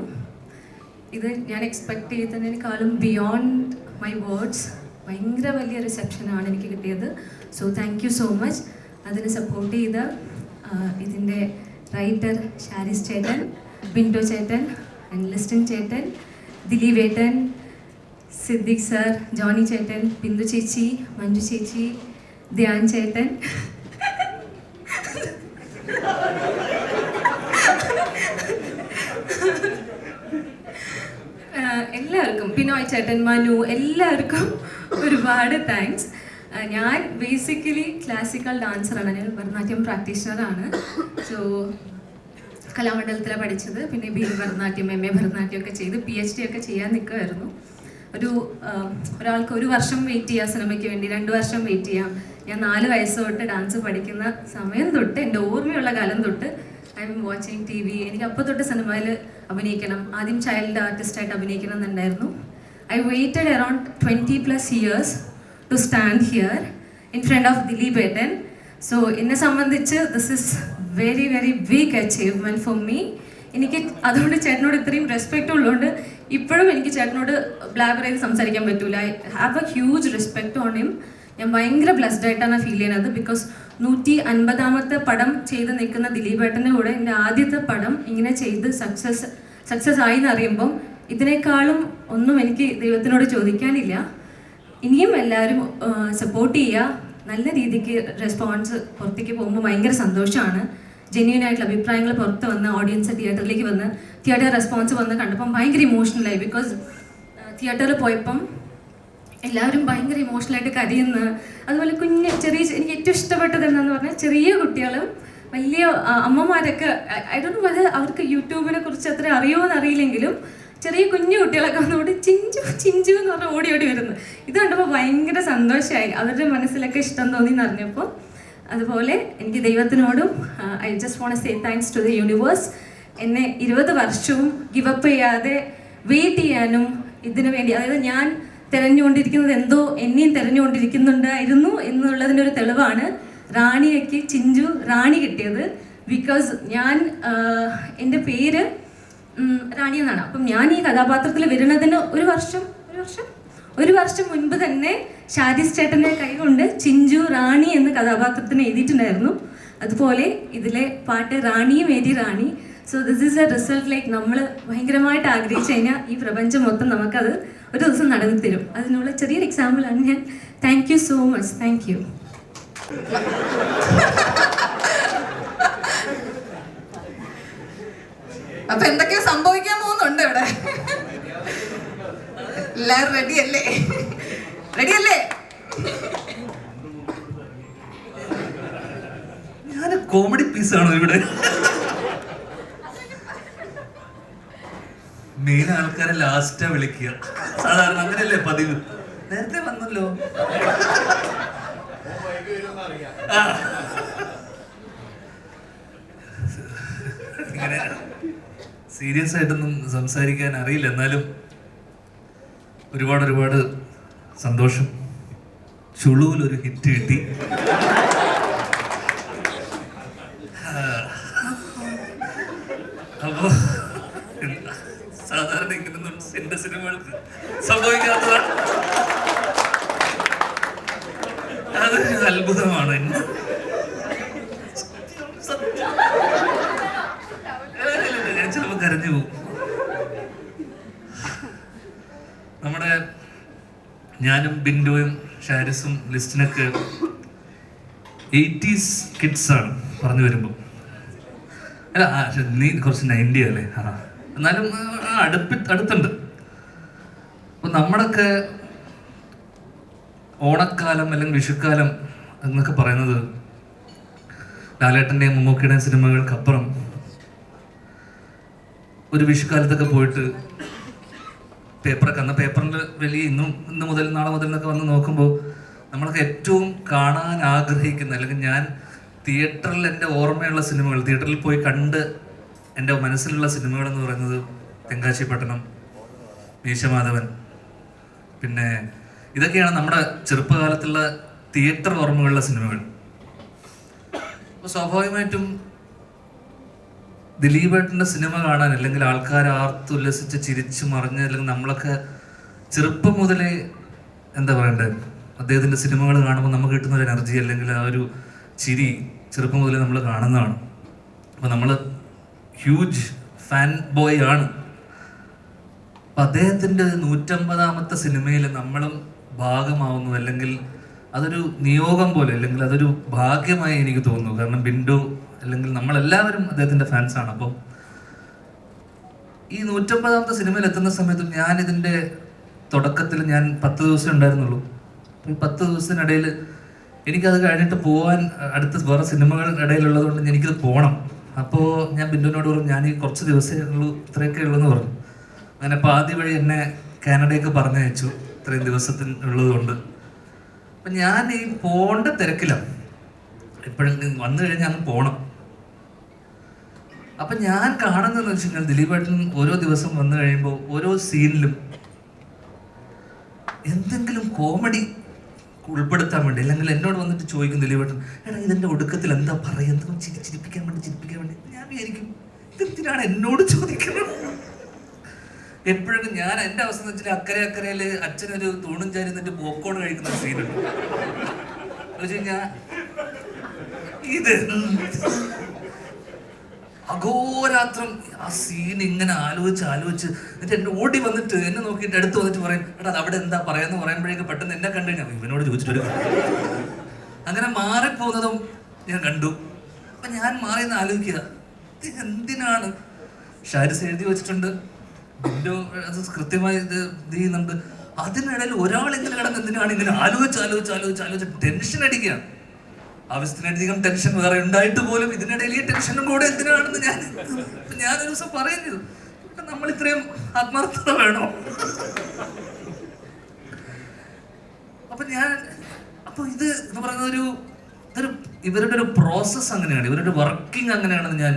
[SPEAKER 9] ഇത് ഞാൻ എക്സ്പെക്ട് ചെയ്തതിനേക്കാളും ബിയോണ്ട് മൈ വേർഡ്സ് ഭയങ്കര വലിയ റിസപ്ഷനാണ് എനിക്ക് കിട്ടിയത്. So thank you so much. അതിന് സപ്പോർട്ട് ചെയ്ത ഇതിൻ്റെ റൈറ്റർ ഷാരിസ് ചേട്ടൻ, ബിൻഡോ ചേട്ടൻ, ലിസ്റ്റിൻ ചേട്ടൻ, ദിലീപ് ഏട്ടൻ, സിദ്ദിഖ് സർ, ജോണി ചേട്ടൻ, ബിന്ദു ചേച്ചി, മഞ്ജു ചേച്ചി, ധ്യാൻ ചേട്ടൻ, എല്ലാവർക്കും, ബിനോയ് ചേട്ടൻ, മനു, എല്ലാവർക്കും ഒരുപാട് താങ്ക്സ്. ഞാൻ ബേസിക്കലി ക്ലാസിക്കൽ ഡാൻസറാണ്. ഞാൻ ഭരതനാട്യം പ്രാക്ടീഷണറാണ്. സോ കലാമണ്ഡലത്തിലാണ് പഠിച്ചത്. പിന്നെ ഭരതനാട്യം, MA ഭരതനാട്യം ഒക്കെ ചെയ്ത് PhD ഒക്കെ ചെയ്യാൻ നിൽക്കുമായിരുന്നു. ഒരാൾക്ക് 1 വർഷം വെയിറ്റ് ചെയ്യാം സിനിമയ്ക്ക് വേണ്ടി, 2 വർഷം വെയിറ്റ് ചെയ്യാം. ഞാൻ 4 വയസ്സ് തൊട്ട് ഡാൻസ് പഠിക്കുന്ന സമയം തൊട്ട്, എൻ്റെ ഓർമ്മയുള്ള കാലം തൊട്ട് ഐ എം വാച്ചിങ് TV. എനിക്ക് അപ്പോൾ തൊട്ട് സിനിമയിൽ അഭിനയിക്കണം, ആദ്യം ചൈൽഡ് ആർട്ടിസ്റ്റായിട്ട് അഭിനയിക്കണം എന്നുണ്ടായിരുന്നു. I weighted around 20+ years to stand here in front of Dileep Etan. So എന്നെ സംബന്ധിച്ച് this is very very big achievement for me. എനിക്ക് അതുകൊണ്ട് ചേട്ടനോട് ഇത്രയും റെസ്പെക്റ്റ് ഉള്ളതുകൊണ്ട് ഇപ്പോഴും എനിക്ക് ചേട്ടനോട് ബ്ലാബർ ചെയ്ത് സംസാരിക്കാൻ പറ്റൂല. I have A huge respect on him. ഞാൻ ഭയങ്കര ബ്ലെസ്ഡ് ആയിട്ടാണ് ഫീൽ ചെയ്യുന്നത്. ബിക്കോസ് 150ാമത്തെ പടം ചെയ്ത് നിൽക്കുന്ന ദിലീപേട്ടൻ്റെ കൂടെ എൻ്റെ ആദ്യത്തെ പടം ഇങ്ങനെ ചെയ്ത് സക്സസ് ആയി എന്നറിയുമ്പം ഇതിനേക്കാളും ഒന്നും എനിക്ക് ദൈവത്തിനോട് ചോദിക്കാനില്ല. ഇനിയും എല്ലാവരും സപ്പോർട്ട് ചെയ്യുക. നല്ല രീതിക്ക് റെസ്പോൺസ് പുറത്തേക്ക് പോകുമ്പോൾ ഭയങ്കര സന്തോഷമാണ്. ജെന്യൂൻ ആയിട്ടുള്ള അഭിപ്രായങ്ങൾ പുറത്ത് വന്ന് ഓഡിയൻസ് തിയേറ്ററിലേക്ക് വന്ന് തിയേറ്റർ റെസ്പോൺസ് വന്ന് കണ്ടപ്പം ഭയങ്കര ഇമോഷണലായി. ബിക്കോസ് തിയേറ്ററിൽ പോയപ്പം എല്ലാവരും ഭയങ്കര ഇമോഷണലായിട്ട് കരയുന്നു. അതുപോലെ ചെറിയ എനിക്ക് ഏറ്റവും ഇഷ്ടപ്പെട്ടത് എന്താന്ന് പറഞ്ഞാൽ ചെറിയ കുട്ടികളും വലിയ അമ്മമാരൊക്കെ ഐ ഡോണ്ട് നോ വെദർ അവർക്ക് യൂട്യൂബിനെ കുറിച്ച് അത്ര അറിയുമോയെന്ന് അറിയില്ലെങ്കിലും ചെറിയ കുഞ്ഞു കുട്ടികളൊക്കെ വന്നോട് ചിഞ്ചു ചിഞ്ചു എന്ന് പറഞ്ഞാൽ ഓടി വരുന്നു. ഇത് കണ്ടപ്പോൾ ഭയങ്കര സന്തോഷമായി. അവരുടെ മനസ്സിലൊക്കെ ഇഷ്ടം തോന്നി എന്ന് അറിഞ്ഞപ്പോൾ. അതുപോലെ എനിക്ക് ദൈവത്തിനോടും I just want to say thanks to the universe. എന്നെ 20 വർഷവും ഗിവപ്പ് ചെയ്യാതെ വെയിറ്റ് ചെയ്യാനും ഇതിനു വേണ്ടി, അതായത് ഞാൻ തിരഞ്ഞുകൊണ്ടിരിക്കുന്നത് എന്തോ എന്നെയും തിരഞ്ഞുകൊണ്ടിരിക്കുന്നുണ്ടായിരുന്നു എന്നുള്ളതിൻ്റെ ഒരു തെളിവാണ് റാണിയയ്ക്ക് ചിഞ്ചു റാണി കിട്ടിയത്. ബിക്കോസ് ഞാൻ എൻ്റെ പേര് റാണി എന്നാണ്. അപ്പം ഞാൻ ഈ കഥാപാത്രത്തിൽ വരുന്നതിന് ഒരു വർഷം മുൻപ് തന്നെ ഷാരിസ് ചേട്ടൻ്റെ കൈകൊണ്ട് ചിഞ്ചു റാണി എന്ന കഥാപാത്രത്തിന് എഴുതിയിട്ടുണ്ടായിരുന്നു. അതുപോലെ ഇതിലെ പാട്ട് റാണിയും എഴുതി Rani. So this is a result like നമ്മൾ ഭയങ്കരമായിട്ട് ആഗ്രഹിച്ചു കഴിഞ്ഞാൽ ഈ പ്രപഞ്ചം മൊത്തം നമുക്കത് ഒരു ദിവസം നടന്നു തരും. അതിനുള്ള ചെറിയൊരു എക്സാമ്പിളാണ് ഞാൻ. Thank you so much. Thank U.
[SPEAKER 1] അപ്പൊ എന്തൊക്കെയോ സംഭവിക്കാൻ പോകുന്നുണ്ട് ഇവിടെ. എല്ലാവരും റെഡിയല്ലേ?
[SPEAKER 6] ഞാൻ കോമഡി പീസാണോ ഇവിടെ? മെയിൻ ആൾക്കാരെ ലാസ്റ്റാ വിളിക്കുക. സാധാരണ അങ്ങനെയല്ലേ പതിവ്. നേരത്തെ വന്നല്ലോ. ഇങ്ങനെ സീരിയസ് ആയിട്ടൊന്നും സംസാരിക്കാൻ അറിയില്ല. എന്നാലും ഒരുപാട് സന്തോഷം. ചുളുവിലൊരു ഹിറ്റ് കിട്ടി. അപ്പോ സാധാരണ ഇങ്ങനൊന്നും എന്റെ സിനിമകൾക്ക് സംഭവിക്കാത്തതാണ്. അതൊരു അത്ഭുതമാണ്. ഞാൻ ചിലപ്പോൾ കരഞ്ഞു പോകും. നമ്മുടെ ഞാനും ബിൻഡോയും ഷാരിസും ലിസ്റ്റിനൊക്കെ 80s കിഡ്സാണ് പറഞ്ഞു വരുമ്പോൾ. അല്ല നീ കുറച്ച് 90 അല്ലേ? എന്നാലും അടുത്തുണ്ട്. അപ്പൊ നമ്മളൊക്കെ ഓണക്കാലം അല്ലെങ്കിൽ വിഷുക്കാലം എന്നൊക്കെ പറയുന്നത് ലാലേട്ടൻ്റെയും മമ്മൂക്കയുടെയും സിനിമകൾക്കപ്പുറം ഒരു വിഷുക്കാലത്തൊക്കെ പോയിട്ട് പേപ്പറിൽ വലിയ ഇന്ന് മുതൽ നാളെ മുതൽ എന്നൊക്കെ വന്ന് നോക്കുമ്പോൾ നമ്മളൊക്കെ ഏറ്റവും കാണാൻ ആഗ്രഹിക്കുന്ന, അല്ലെങ്കിൽ ഞാൻ തിയേറ്ററിൽ എൻ്റെ ഓർമ്മയുള്ള സിനിമകൾ, തിയേറ്ററിൽ പോയി കണ്ട് എൻ്റെ മനസ്സിലുള്ള സിനിമകൾ എന്ന് പറയുന്നത് തെങ്കാശിപ്പട്ടണം, മീശമാധവൻ, പിന്നെ ഇതൊക്കെയാണ് നമ്മുടെ ചെറുപ്പകാലത്തുള്ള തിയേറ്റർ ഓർമ്മകളുള്ള സിനിമകൾ. അപ്പോൾ സ്വാഭാവികമായിട്ടും ദിലീപേട്ടൻ്റെ സിനിമ കാണാൻ, അല്ലെങ്കിൽ ആൾക്കാർ ആർത്തുല്ലസിച്ച് ചിരിച്ചു മറിഞ്ഞ്, അല്ലെങ്കിൽ നമ്മളൊക്കെ ചെറുപ്പം മുതലേ എന്താ പറയണ്ടേ, അദ്ദേഹത്തിൻ്റെ സിനിമകൾ കാണുമ്പോൾ നമുക്ക് കിട്ടുന്ന ഒരു എനർജി അല്ലെങ്കിൽ ആ ഒരു ചിരി ചെറുപ്പം മുതലേ നമ്മൾ കാണുന്നതാണ്. അപ്പോൾ നമ്മൾ ഹ്യൂജ് ഫാൻ ബോയ് ആണ്. അപ്പം അദ്ദേഹത്തിൻ്റെ 150ാമത്തെ സിനിമയിൽ നമ്മളും ഭാഗമാവുന്നു, അല്ലെങ്കിൽ അതൊരു നിയോഗം പോലെ, അല്ലെങ്കിൽ അതൊരു ഭാഗ്യമായി എനിക്ക് തോന്നുന്നു. കാരണം ബിൻഡോ അല്ലെങ്കിൽ നമ്മളെല്ലാവരും അദ്ദേഹത്തിൻ്റെ ഫാൻസാണ്. അപ്പം ഈ 150ാമത്തെ സിനിമയിൽ എത്തുന്ന സമയത്തും ഞാൻ ഇതിൻ്റെ തുടക്കത്തിൽ ഞാൻ 10 ദിവസം ഉണ്ടായിരുന്നുള്ളൂ. ഈ 10 ദിവസത്തിനിടയിൽ എനിക്കത് കഴിഞ്ഞിട്ട് പോകാൻ അടുത്ത വേറെ സിനിമകൾ ഇടയിലുള്ളത് കൊണ്ട് എനിക്കത് പോകണം. അപ്പോൾ ഞാൻ ബിന്ദുവിനോട് പറഞ്ഞു, ഞാൻ ഈ കുറച്ച് ദിവസമേ ഉള്ളൂ, ഇത്രയൊക്കെ ഉള്ളൂ എന്ന് പറഞ്ഞു. അങ്ങനെ പാതി വഴി എന്നെ കാനഡയ്ക്ക് പറഞ്ഞയച്ചു, ഇത്രയും ദിവസത്തിനുള്ളത് കൊണ്ട്. അപ്പം ഞാൻ ഈ പോകേണ്ട തിരക്കിലാണ്, എപ്പോഴും വന്നു കഴിഞ്ഞാൽ അങ്ങ് പോകണം. അപ്പം ഞാൻ കാണുന്നതെന്ന് വെച്ച് കഴിഞ്ഞാൽ ദിലീപേട്ടൻ ഓരോ ദിവസം വന്നു കഴിയുമ്പോൾ ഓരോ സീനിലും എന്തെങ്കിലും കോമഡി ഉൾപ്പെടുത്താൻ വേണ്ടി, അല്ലെങ്കിൽ എന്നോട് വന്നിട്ട് ചോദിക്കും ദിലീപേട്ടൻ, എടാ ഇതിൻ്റെ ഒടുക്കത്തിൽ എന്താ പറയുക, എന്തെങ്കിലും ചിരിപ്പിക്കാൻ വേണ്ടി. ഞാൻ വിചാരിക്കും ഇതെന്തിനാണ് എന്നോട് ചോദിക്കുന്നത്. എപ്പോഴും ഞാൻ എൻ്റെ അവസ്ഥ എന്ന് വെച്ചാൽ അക്കരയിൽ അച്ഛനൊരു തൂണും ചാരി നിന്നിട്ട് പോപ്കോൺ കഴിക്കുന്ന സീനുണ്ട്. എന്ന് വെച്ച് കഴിഞ്ഞാൽ
[SPEAKER 10] ഇത് അഘോരാത്രം ആ സീൻ ഇങ്ങനെ ആലോചിച്ച് എന്നിട്ട് എന്നെ ഓടി വന്നിട്ട് എന്നെ നോക്കിയിട്ട് അടുത്ത് വന്നിട്ട് പറയും, എടാ അവിടെ എന്താ പറയാന്ന് പറയുമ്പോഴേക്ക് പെട്ടെന്ന് എന്നെ കണ്ടു കഴിഞ്ഞാൽ ഇവനോട് ചോദിച്ചിട്ടൊരു അങ്ങനെ മാറിപ്പോകുന്നതും ഞാൻ കണ്ടു. അപ്പൊ ഞാൻ മാറിയെന്ന് ആലോചിക്കുക, ഇത് എന്തിനാണ് ഷാരിസ് എഴുതി വെച്ചിട്ടുണ്ട്, അത് കൃത്യമായി ഇത് ചെയ്യുന്നുണ്ട്. അതിനിടയിൽ ഒരാൾ ഇങ്ങനെ കിടന്ന് എന്തിനാണ് ഇങ്ങനെ ആലോചിച്ച് ടെൻഷൻ അടിക്കുകയാണ്. ആവശ്യത്തിനധികം ടെൻഷൻ വേറെ ഉണ്ടായിട്ട് പോലും ഇതിനിടയിൽ ഈ ടെൻഷനും കൂടെ എന്തിനാണെന്ന് ഞാനൊരു ദിവസം പറയുന്നത്, നമ്മൾ ഇത്രയും ആത്മാർത്ഥത വേണോ? അപ്പൊ ഇത് എന്ന് പറയുന്നത് ഇവരുടെ ഒരു പ്രോസസ്സ് അങ്ങനെയാണ്, ഇവരുടെ വർക്കിംഗ് അങ്ങനെയാണെന്ന് ഞാൻ.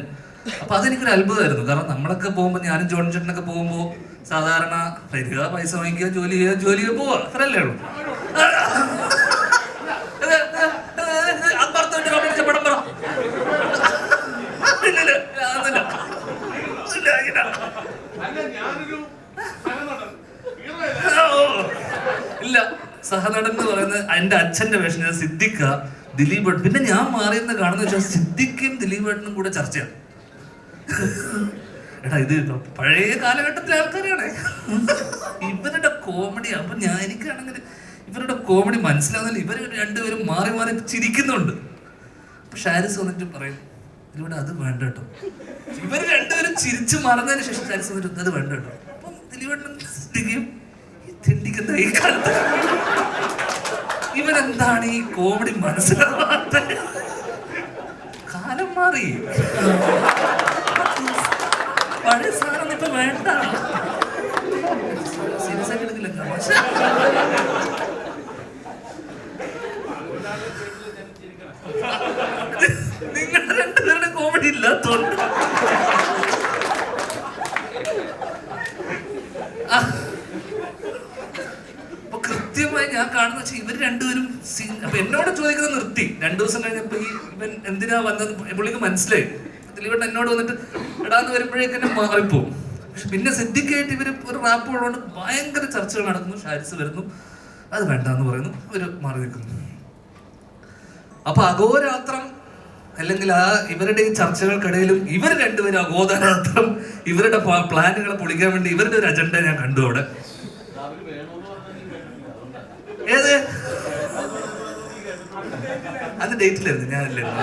[SPEAKER 10] അപ്പൊ അതെനിക്കൊരു അത്ഭുതമായിരുന്നു. കാരണം നമ്മളൊക്കെ പോകുമ്പോൾ, ഞാനും ജോൺ ചേട്ടനൊക്കെ പോകുമ്പോൾ സാധാരണ വരിക, പൈസ വാങ്ങിക്കുക, ജോലി ചെയ്യുക പോവുക, അത്രയല്ലേ ഉള്ളൂ. പടം പറ ഇല്ല. സഹനടൻ എന്ന് പറയുന്നത് എന്റെ അച്ഛന്റെ വേഷം, ഞാൻ സിദ്ദിഖ, ദിലീപ്. പിന്നെ ഞാൻ മാറിയെന്ന് കാണുന്ന വെച്ചാൽ സിദ്ദിഖും ദിലീപേട്ടനും കൂടെ ചർച്ചയാണ്. എടാ ഇത് പഴയ കാലഘട്ടത്തിലെ ആൾക്കാരാണ്, ഇവരുടെ കോമഡി. അപ്പൊ എനിക്കാണെങ്കിൽ ഇവരുടെ കോമഡി മനസ്സിലാവുന്നില്ല. ഇവർ രണ്ടുപേരും മാറി മാറി ചിരിക്കുന്നുണ്ട്. അപ്പൊ ഷാരിസ് വന്നിട്ട് പറയും, ഇതിലൂടെ അത് വേണ്ട കേട്ടോ. ഇവർ രണ്ടുപേരും ചിരിച്ചു മറന്നതിന് ശേഷം ഷാരിസ് വന്നിട്ട് അത് വേണ്ട കേട്ടോ. അപ്പം ദിലീപേട്ടനും സിദ്ദിഖും ചിന്തിക്കുന്ന ഈ കാലത്ത് ഇവരെന്താണ് ഈ കോമഡി മനസ്സിലാവാത്ത? കാലം മാറി, പഴയ സാധനം ഇപ്പൊ വേണ്ട. സീരിയസ് ആയിട്ട് എടുക്കില്ല. നിങ്ങളുടെ രണ്ടുപേരുടെ കോമഡി ഇല്ലാത്തോണ്ട് അപ്പൊ കൃത്യമായി ഞാൻ കാണുന്ന വെച്ചാൽ ഇവർ രണ്ടുപേരും അപ്പൊ എന്നോട് ചോദിക്കുന്നത് നിർത്തി. 2 ദിവസം കഴിഞ്ഞപ്പോ ഇവൻ എന്തിനാ വന്നത് പുള്ളിക്ക് മനസ്സിലായി. ദിലീപേട്ടൻ എന്നോട് വന്നിട്ട് എടാന്ന് വരുമ്പോഴേക്ക് എന്നെ മാറിപ്പോവും. പക്ഷെ പിന്നെ സിദ്ദിഖായിട്ട് ഇവര് ഒരു റാപ്പ് ഉള്ളതുകൊണ്ട് ഭയങ്കര ചർച്ചകൾ നടക്കുന്നു. ഷാരിസ് വരുന്നു, അത് വേണ്ടെന്ന് പറയുന്നു, അവര് മാറി നിൽക്കുന്നു. അപ്പൊ അഘോരാത്രം അല്ലെങ്കിൽ ഇവരുടെ ഈ ചർച്ചകൾക്കിടയിലും ഇവർ രണ്ടുപേരും അഘോരാത്രം ഇവരുടെ പ്ലാനുകളെ പൊളിക്കാൻ വേണ്ടി ഇവരുടെ ഒരു അജണ്ട ഞാൻ കണ്ടു അവിടെ. ഏത് അത് ഡേറ്റിലായിരുന്നു, ഞാനല്ലായിരുന്നു.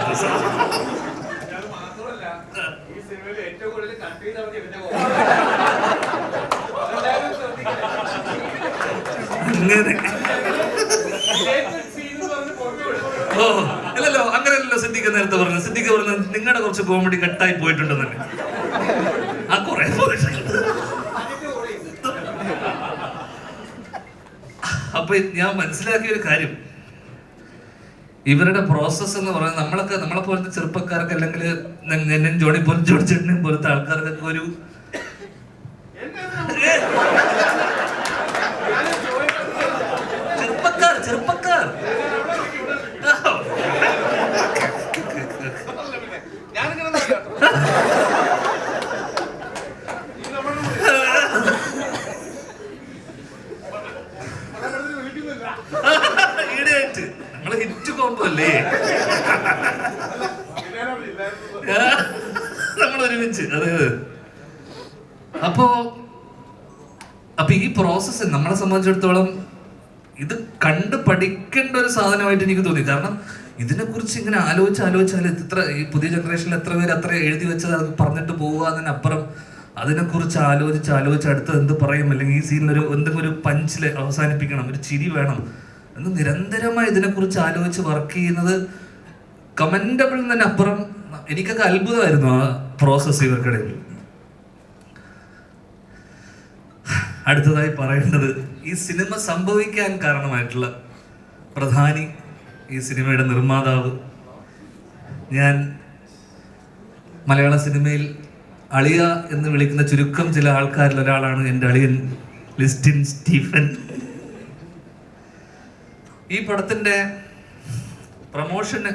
[SPEAKER 10] അങ്ങനെ ഓ അല്ലല്ലോ, അങ്ങനെയല്ലോ സിദ്ദിഖ് നേരത്തെ പറഞ്ഞു. സിദ്ദിഖ് പറഞ്ഞത് നിങ്ങളുടെ കുറച്ച് കോമഡി കട്ടായി പോയിട്ടുണ്ടെന്ന് തന്നെ. ആ കുറെ അപ്പൊ ഞാൻ മനസ്സിലാക്കിയ ഒരു കാര്യം, ഇവരുടെ പ്രോസസ്സ് എന്ന് പറയുന്നത് നമ്മളെ പോലത്തെ ചെറുപ്പക്കാർക്ക് അല്ലെങ്കിൽ എന്നെയും ജോണി ചേട്ടനെയും പോലത്തെ ആൾക്കാർക്കൊക്കെ ഒരു ചെറുപ്പക്കാർ ഈടായിട്ട് നമ്മള് ഹിറ്റ് കോമ്പോ അല്ലേ നമ്മൾ ഒരുമിച്ച്. അതെ. അപ്പൊ ഈ പ്രോസസ്സ് നമ്മളെ സംബന്ധിച്ചിടത്തോളം ഇത് കണ്ട് പഠിക്കേണ്ട ഒരു സാധനമായിട്ട് എനിക്ക് തോന്നി. കാരണം ഇതിനെക്കുറിച്ച് ഇങ്ങനെ ആലോചിച്ചാൽ ഇത്ര ഈ പുതിയ ജനറേഷനിൽ എത്ര പേര് അത്ര എഴുതി വെച്ചത് അത് പറഞ്ഞിട്ട് പോവുക, അതിനപ്പുറം അതിനെക്കുറിച്ച് ആലോചിച്ച് അടുത്ത് എന്ത് പറയും, അല്ലെങ്കിൽ ഈ സീനിൽ എന്തെങ്കിലും ഒരു പഞ്ചില് അവസാനിപ്പിക്കണം, ഒരു ചിരി വേണം എന്ന് നിരന്തരമായി ഇതിനെക്കുറിച്ച് ആലോചിച്ച് വർക്ക് ചെയ്യുന്നത് കമന്റബിൾ തന്നെ അപ്പുറം. എനിക്കൊക്കെ അത്ഭുതമായിരുന്നു ആ പ്രോസസ് ഇവർക്കിടയിൽ. അടുത്തതായി പറയേണ്ടത് ഈ സിനിമ സംഭവിക്കാൻ കാരണമായിട്ടുള്ള പ്രധാനി, ഈ സിനിമയുടെ നിർമ്മാതാവ്. ഞാൻ മലയാള സിനിമയിൽ അളിയ എന്ന് വിളിക്കുന്ന ചുരുക്കം ചില ആൾക്കാരിൽ ഒരാളാണ് എൻ്റെ അളിയൻ ലിസ്റ്റിൻ സ്റ്റീഫൻ. ഈ പടത്തിന്റെ പ്രമോഷന്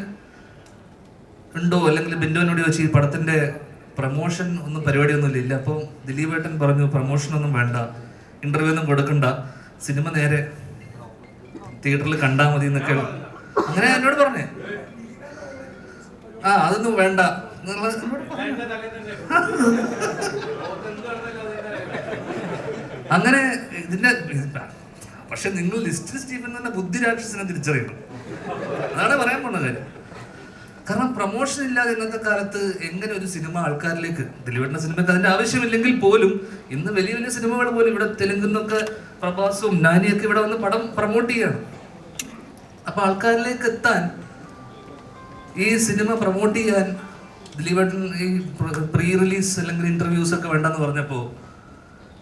[SPEAKER 10] ഉണ്ടോ, അല്ലെങ്കിൽ ബിന്ദുവിനോട് ചോദിച്ചു ഈ പടത്തിന്റെ പ്രമോഷൻ ഒന്നും പരിപാടിയൊന്നും ഇല്ല. അപ്പോൾ ദിലീപേട്ടൻ പറഞ്ഞു പ്രമോഷനൊന്നും വേണ്ട, ഇന്റർവ്യൂ ഒന്നും കൊടുക്കണ്ട, സിനിമ നേരെ തിയേറ്ററിൽ കണ്ടാൽ മതി എന്നൊക്കെ അങ്ങനെ എന്നോട് പറഞ്ഞേ. അതൊന്നും വേണ്ട എന്നുള്ളത് അങ്ങനെ ഇതിന്റെ. പക്ഷെ നിങ്ങൾ ലിസ്റ്റിൻ സ്റ്റീഫൻ തന്നെ ബുദ്ധിരാക്ഷസിനെ തിരിച്ചറിയണം. അതാണ് പറയാൻ പോണ കാര്യം. കാരണം പ്രൊമോഷൻ ഇല്ലാതെ ഇന്നത്തെ കാലത്ത് എങ്ങനെ ഒരു സിനിമ ആൾക്കാരിലേക്ക്, ദിലീപേട്ടൻ്റെ സിനിമയ്ക്ക് അതിന്റെ ആവശ്യമില്ലെങ്കിൽ പോലും ഇന്ന് വലിയ വലിയ സിനിമകൾ പോലും ഇവിടെ തെലുങ്കുന്നൊക്കെ പ്രഭാസും നാനിയൊക്കെ ഇവിടെ വന്ന് പടം പ്രൊമോട്ട് ചെയ്യാണ്. അപ്പൊ ആൾക്കാരിലേക്ക് എത്താൻ ഈ സിനിമ പ്രൊമോട്ട് ചെയ്യാൻ ദിലീപേട്ടൻ ഈ പ്രീ റിലീസ് അല്ലെങ്കിൽ ഇന്റർവ്യൂസ് ഒക്കെ വേണ്ടെന്ന് പറഞ്ഞപ്പോൾ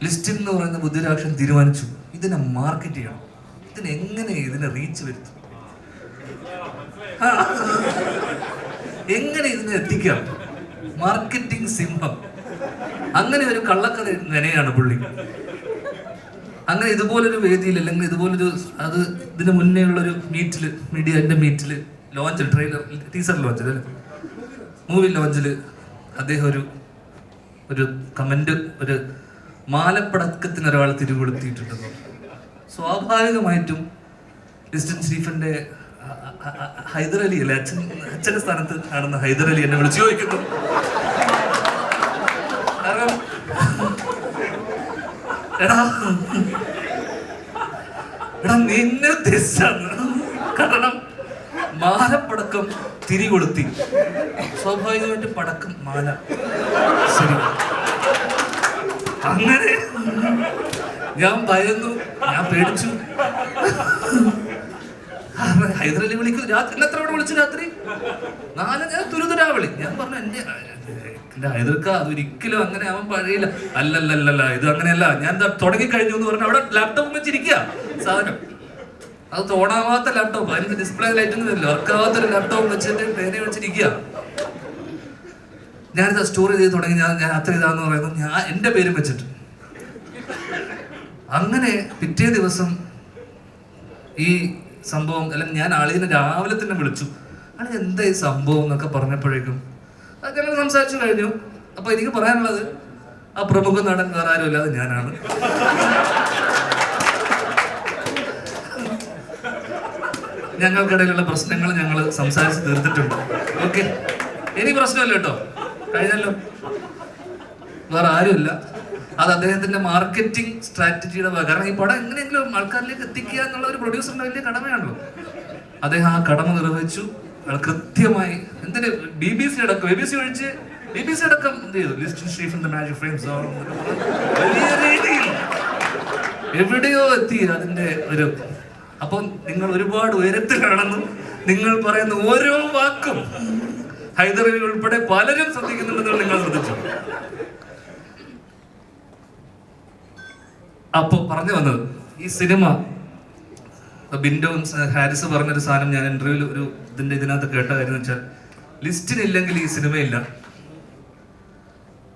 [SPEAKER 10] ലിസ്റ്റിൻ എന്ന് പറയുന്ന ബുദ്ധിരാക്ഷൻ തീരുമാനിച്ചു ഇതിനെ മാർക്കറ്റ് ചെയ്യണം, ഇതിനെങ്ങനെ ഇതിനെ റീച്ച് വരുത്തും, എങ്ങനെ ഇതിനെ എത്തിക്കാം, മാർക്കറ്റിംഗ് സിംഹം. അങ്ങനെ ഒരു കള്ളക്കഥ നിനയാണ് പുള്ളി. അങ്ങനെ ഇതുപോലൊരു വേദിയിൽ അല്ലെങ്കിൽ ഇതുപോലൊരു ഇതിന് മുന്നേ ഉള്ളൊരു മീറ്റില്, മീഡിയന്റെ മീറ്റില്, ലോഞ്ചിൽ, ട്രെയിലർ ടീസർ ലോഞ്ചിൽ അല്ലേ, മൂവി ലോഞ്ചിൽ അദ്ദേഹം ഒരു കമന്റ്, ഒരു മാലപ്പടക്കത്തിന് ഒരാൾ തിരികൊളുത്തിയിട്ടുണ്ടെന്ന്. സ്വാഭാവികമായിട്ടും ലിസ്റ്റിൻ സ്റ്റീഫന്റെ ഹൈദരലി അല്ലെ, അച്ഛന്റെ സ്ഥാനത്ത് കാണുന്ന ഹൈദരലി എന്നെ വിളിച്ചു ചോദിക്കുന്നു. കാരണം എടാ നിന്നെ ഉദ്ദേശിച്ചാണ്. കാരണം മാലപ്പടക്കം തിരികൊളുത്തി, സ്വാഭാവികമായിട്ട് പടക്കം മാല. ശരി, അങ്ങനെ ഞാൻ ഭയന്നു, ഞാൻ പേടിച്ചു. ഹൈദരലി വിളിക്കും രാത്രി, എത്ര അവിടെ വിളിച്ചു രാത്രി 4, ഞാൻ തുരുതുരാവിളി. ഞാൻ പറഞ്ഞു എന്റെ ഹൈദർക്ക അതൊരിക്കലും അങ്ങനെ ആവാൻ കഴിയില്ല. അല്ലല്ലല്ല, ഇത് അങ്ങനെയല്ല, ഞാൻ തുടങ്ങിക്കഴിഞ്ഞു എന്ന് പറഞ്ഞു അവിടെ ലാപ്ടോപ്പ് വെച്ചിരിക്കുക സാധനം. അത് തോണാവാത്ത ലാപ്ടോപ്പ്, അതിന്റെ ഡിസ്പ്ലേ ലൈറ്റൊന്നും വരില്ല, വർക്കാവാത്തൊരു ലാപ്ടോപ്പ് വെച്ചിട്ട് പേന വെച്ചിരിക്കുക. ഞാനിത് സ്റ്റോർ ചെയ്ത് തുടങ്ങി, ഞാൻ അത്ര ഇതാന്ന് പറയുന്നത് ഞാൻ എന്റെ പേരും വെച്ചിട്ട്. അങ്ങനെ പിറ്റേ ദിവസം ഈ സംഭവം, അല്ലെങ്കിൽ ഞാൻ ആളിനെ രാവിലെ തന്നെ വിളിച്ചു, ആളി എന്താ ഈ സംഭവം എന്നൊക്കെ പറഞ്ഞപ്പോഴേക്കും അതൊക്കെ സംസാരിച്ചു കഴിഞ്ഞു. അപ്പൊ എനിക്ക് പറയാനുള്ളത് ആ പ്രമുഖ നടൻ വേറെ ആരും ഇല്ലാതെ ഞാനാണ്. ഞങ്ങൾക്കിടയിലുള്ള പ്രശ്നങ്ങൾ ഞങ്ങൾ സംസാരിച്ച് തീർത്തിട്ടുണ്ട്. ഓക്കെ, ഇനി പ്രശ്നമല്ല കേട്ടോ, കഴിഞ്ഞല്ലോ, വേറെ ആരുമില്ല. അത് അദ്ദേഹത്തിന്റെ മാർക്കറ്റിംഗ് സ്ട്രാറ്റജിയുടെ ഭാഗം. കാരണം ഈ പടം എങ്ങനെയെങ്കിലും ആൾക്കാരിലേക്ക് എത്തിക്കുക എന്നുള്ള ഒരു പ്രൊഡ്യൂസറിന്റെ വലിയ കടമയാണല്ലോ. അദ്ദേഹം ആ കടമ നിർവഹിച്ചു. കൃത്യമായി എന്തിന് BBC അടക്കം, BBC അടക്കം എന്ത് ചെയ്തു, ലിസ്റ്റിൻ സ്റ്റീഫന്റെ മാജിക് ഫ്രെയിംസ് വലിയ രീതിയിൽ എവിടെയോ എത്തി അതിന്റെ ഒരു. അപ്പം നിങ്ങൾ ഒരുപാട് ഉയരത്തിലാണെന്നും നിങ്ങൾ പറയുന്ന ഓരോ വാക്കും ഹൈദരലി ഉൾപ്പെടെ പലരും ശ്രദ്ധിക്കുന്നുണ്ടെന്ന് നിങ്ങൾ ശ്രദ്ധിച്ചു. അപ്പൊ പറഞ്ഞു വന്നത് ഈ സിനിമ, ബിൻഡോ ഹാരിസ് പറഞ്ഞൊരു സാധനം ഞാൻ ഇന്റർവ്യൂവിൽ ഇതിനകത്ത് കേട്ട കാര്യം എന്ന് വെച്ചാൽ, ലിസ്റ്റിനില്ലെങ്കിൽ ഈ സിനിമയില്ല.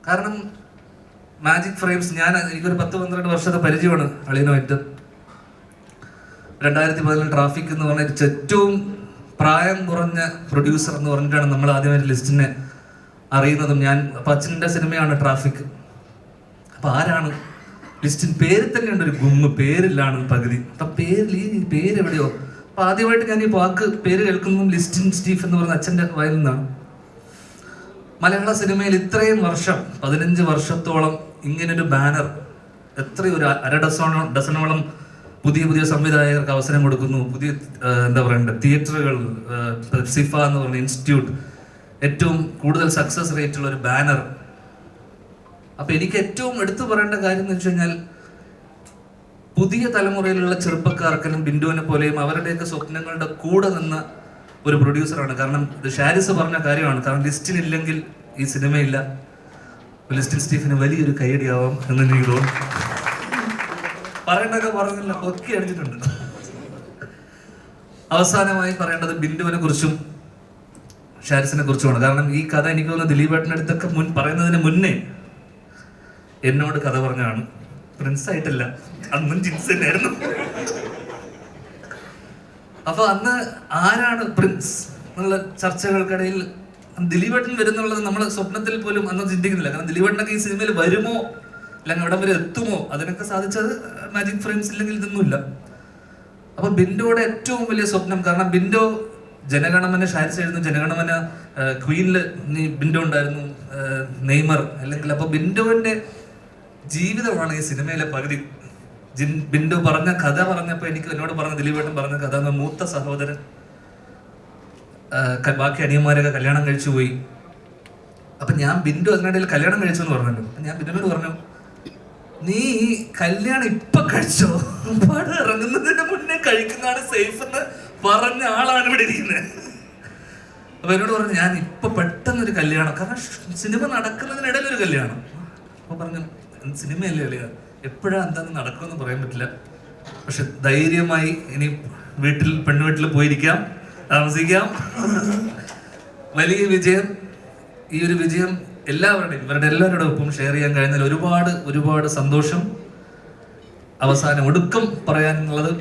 [SPEAKER 10] കാരണം മാജിക് ഫ്രെയിംസ്, എനിക്കൊരു 10-12 വർഷത്തെ പരിചയമാണ് അളിയനുമായിട്ട്. 2014 ട്രാഫിക് എന്ന് പറഞ്ഞ ഏറ്റവും പ്രായം കുറഞ്ഞ പ്രൊഡ്യൂസർ എന്ന് പറഞ്ഞിട്ടാണ് നമ്മൾ ആദ്യമായിട്ട് ലിസ്റ്റിനെ അറിയുന്നതും. അപ്പൊ അച്ഛൻ്റെ സിനിമയാണ് ട്രാഫിക്. അപ്പൊ ആരാണ് ലിസ്റ്റിൻ? പേര് തന്നെയുണ്ട് ഒരു ഗുമ്മ്, പേരിലാണ് പകുതി. അപ്പൊ ഈ പേര് എവിടെയോ. അപ്പൊ ആദ്യമായിട്ട് ഞാൻ ഈ പേര് കേൾക്കുന്നതും ലിസ്റ്റിൻ സ്റ്റീഫ് എന്ന് പറയുന്ന അച്ഛൻ്റെ വായിൽ നിന്നാണ്. മലയാള സിനിമയിൽ ഇത്രയും വർഷം, 15 വർഷത്തോളം ഇങ്ങനൊരു ബാനർ, എത്രയോ ഒരു ഡസനോളം പുതിയ സംവിധായകർക്ക് അവസരം കൊടുക്കുന്നു. പുതിയ എന്താ പറയണ്ടേ, തിയേറ്ററുകൾ, സിഫ എന്ന് പറഞ്ഞ ഇൻസ്റ്റിറ്റ്യൂട്ട്, ഏറ്റവും കൂടുതൽ സക്സസ് റേറ്റ് ഉള്ള ഒരു ബാനർ. അപ്പൊ എനിക്ക് ഏറ്റവും എടുത്തു പറയേണ്ട കാര്യം എന്ന് വെച്ച് കഴിഞ്ഞാൽ, പുതിയ തലമുറയിലുള്ള ചെറുപ്പക്കാർക്കെല്ലാം ബിൻഡുവിനെ പോലെയും അവരുടെയൊക്കെ സ്വപ്നങ്ങളുടെ കൂടെ നിന്ന ഒരു പ്രൊഡ്യൂസറാണ്. കാരണം ഇത് ഷാരിസ് പറഞ്ഞ കാര്യമാണ്. കാരണം ലിസ്റ്റിനില്ലെങ്കിൽ ഈ സിനിമയില്ല. ലിസ്റ്റിൻ സ്റ്റീഫന് വലിയൊരു കൈയടിയാവാം എന്ന് എനിക്ക് തോന്നുന്നു. പറയേണ്ടതൊക്കെ പറഞ്ഞില്ല, ഒക്കെ അടിച്ചിട്ടുണ്ട്. അവസാനമായി പറയേണ്ടത് ബിൻഡുവിനെ കുറിച്ചും ഷാരിസിനെ കുറിച്ചുമാണ്. കാരണം ഈ കഥ എനിക്ക് തോന്നുന്നു ദിലീപേട്ടൻ്റെ അടുത്തൊക്കെ പറയുന്നതിന് മുന്നേ എന്നോട് കഥ പറഞ്ഞാണ്. പ്രിൻസ് ആയിട്ടല്ല, അന്നും ജിൻസ് തന്നെയായിരുന്നു. അപ്പൊ അന്ന് ആരാണ് പ്രിൻസ് എന്നുള്ള ചർച്ചകൾക്കിടയിൽ ദിലീപേട്ടൻ വരുന്നുള്ളത് നമ്മൾ സ്വപ്നത്തിൽ പോലും അന്ന് ചിന്തിക്കുന്നില്ല. കാരണം ദിലീപേട്ടനൊക്കെ ഈ സിനിമയിൽ വരുമോ അല്ലെങ്കിൽ അവിടെ വരെ എത്തുമോ, അതിനൊക്കെ സാധിച്ചത് മാജിക് ഫ്രെയിംസ് ഇല്ലെങ്കിൽ ഇതൊന്നുമില്ല. അപ്പൊ ബിൻഡോയുടെ ഏറ്റവും വലിയ സ്വപ്നം, കാരണം ബിൻഡോ ജനഗണമന, ഷാരിസ് എഴുതുന്ന ജനഗണമന ക്വീനിൽ ബിൻഡോ ഉണ്ടായിരുന്നു, നെയ്മർ, അല്ലെങ്കിൽ അപ്പോൾ ബിൻഡോന്റെ ജീവിതമാണ് ഈ സിനിമയിലെ പകുതി. ബിൻഡോ പറഞ്ഞ കഥ പറഞ്ഞപ്പോൾ എന്നോട് പറഞ്ഞ ദിലീപേട്ടൻ പറഞ്ഞ കഥ, മൂത്ത സഹോദരൻ ബാക്കി അനിയന്മാരൊക്കെ കല്യാണം കഴിച്ചു പോയി. അപ്പൊ ഞാൻ ബിൻഡു അതിനിടയിൽ കല്യാണം കഴിച്ചു എന്ന് പറഞ്ഞല്ലോ. അപ്പൊ ഞാൻ ബിൻഡുവിനോട് പറഞ്ഞു, നീ ഈ കല്യാണം ഇപ്പൊ കഴിച്ചോ, പടം ഇറങ്ങുന്നതിന് മുന്നേ കഴിക്കുന്നതാണ് സേഫ് എന്ന് പറഞ്ഞ ആളാണ് ഇവിടെ ഇരിക്കുന്നത്. അപ്പൊ എന്നോട് പറഞ്ഞു, ഞാൻ ഇപ്പൊ പെട്ടെന്നൊരു കല്യാണം, കാരണം സിനിമ നടക്കുന്നതിനിടയിൽ ഒരു കല്യാണം. അപ്പൊ പറഞ്ഞു, സിനിമയല്ലേ അല്ലേ, എപ്പോഴാ എന്താന്ന് നടക്കുമെന്ന് പറയാൻ പറ്റില്ല, പക്ഷെ ധൈര്യമായി ഇനി പെണ്ണുവീട്ടിൽ പോയിരിക്കാം, താമസിക്കാം. വലിയ വിജയം. ഈ ഒരു വിജയം ഇവരുടെ എല്ലാവരുടെ ഒപ്പം ഷെയർ ചെയ്യാൻ കഴിയുന്നതിൽ ഒരുപാട് ഒരുപാട് സന്തോഷം. അവസാനം ഒടുക്കം പറയാനുള്ളത്,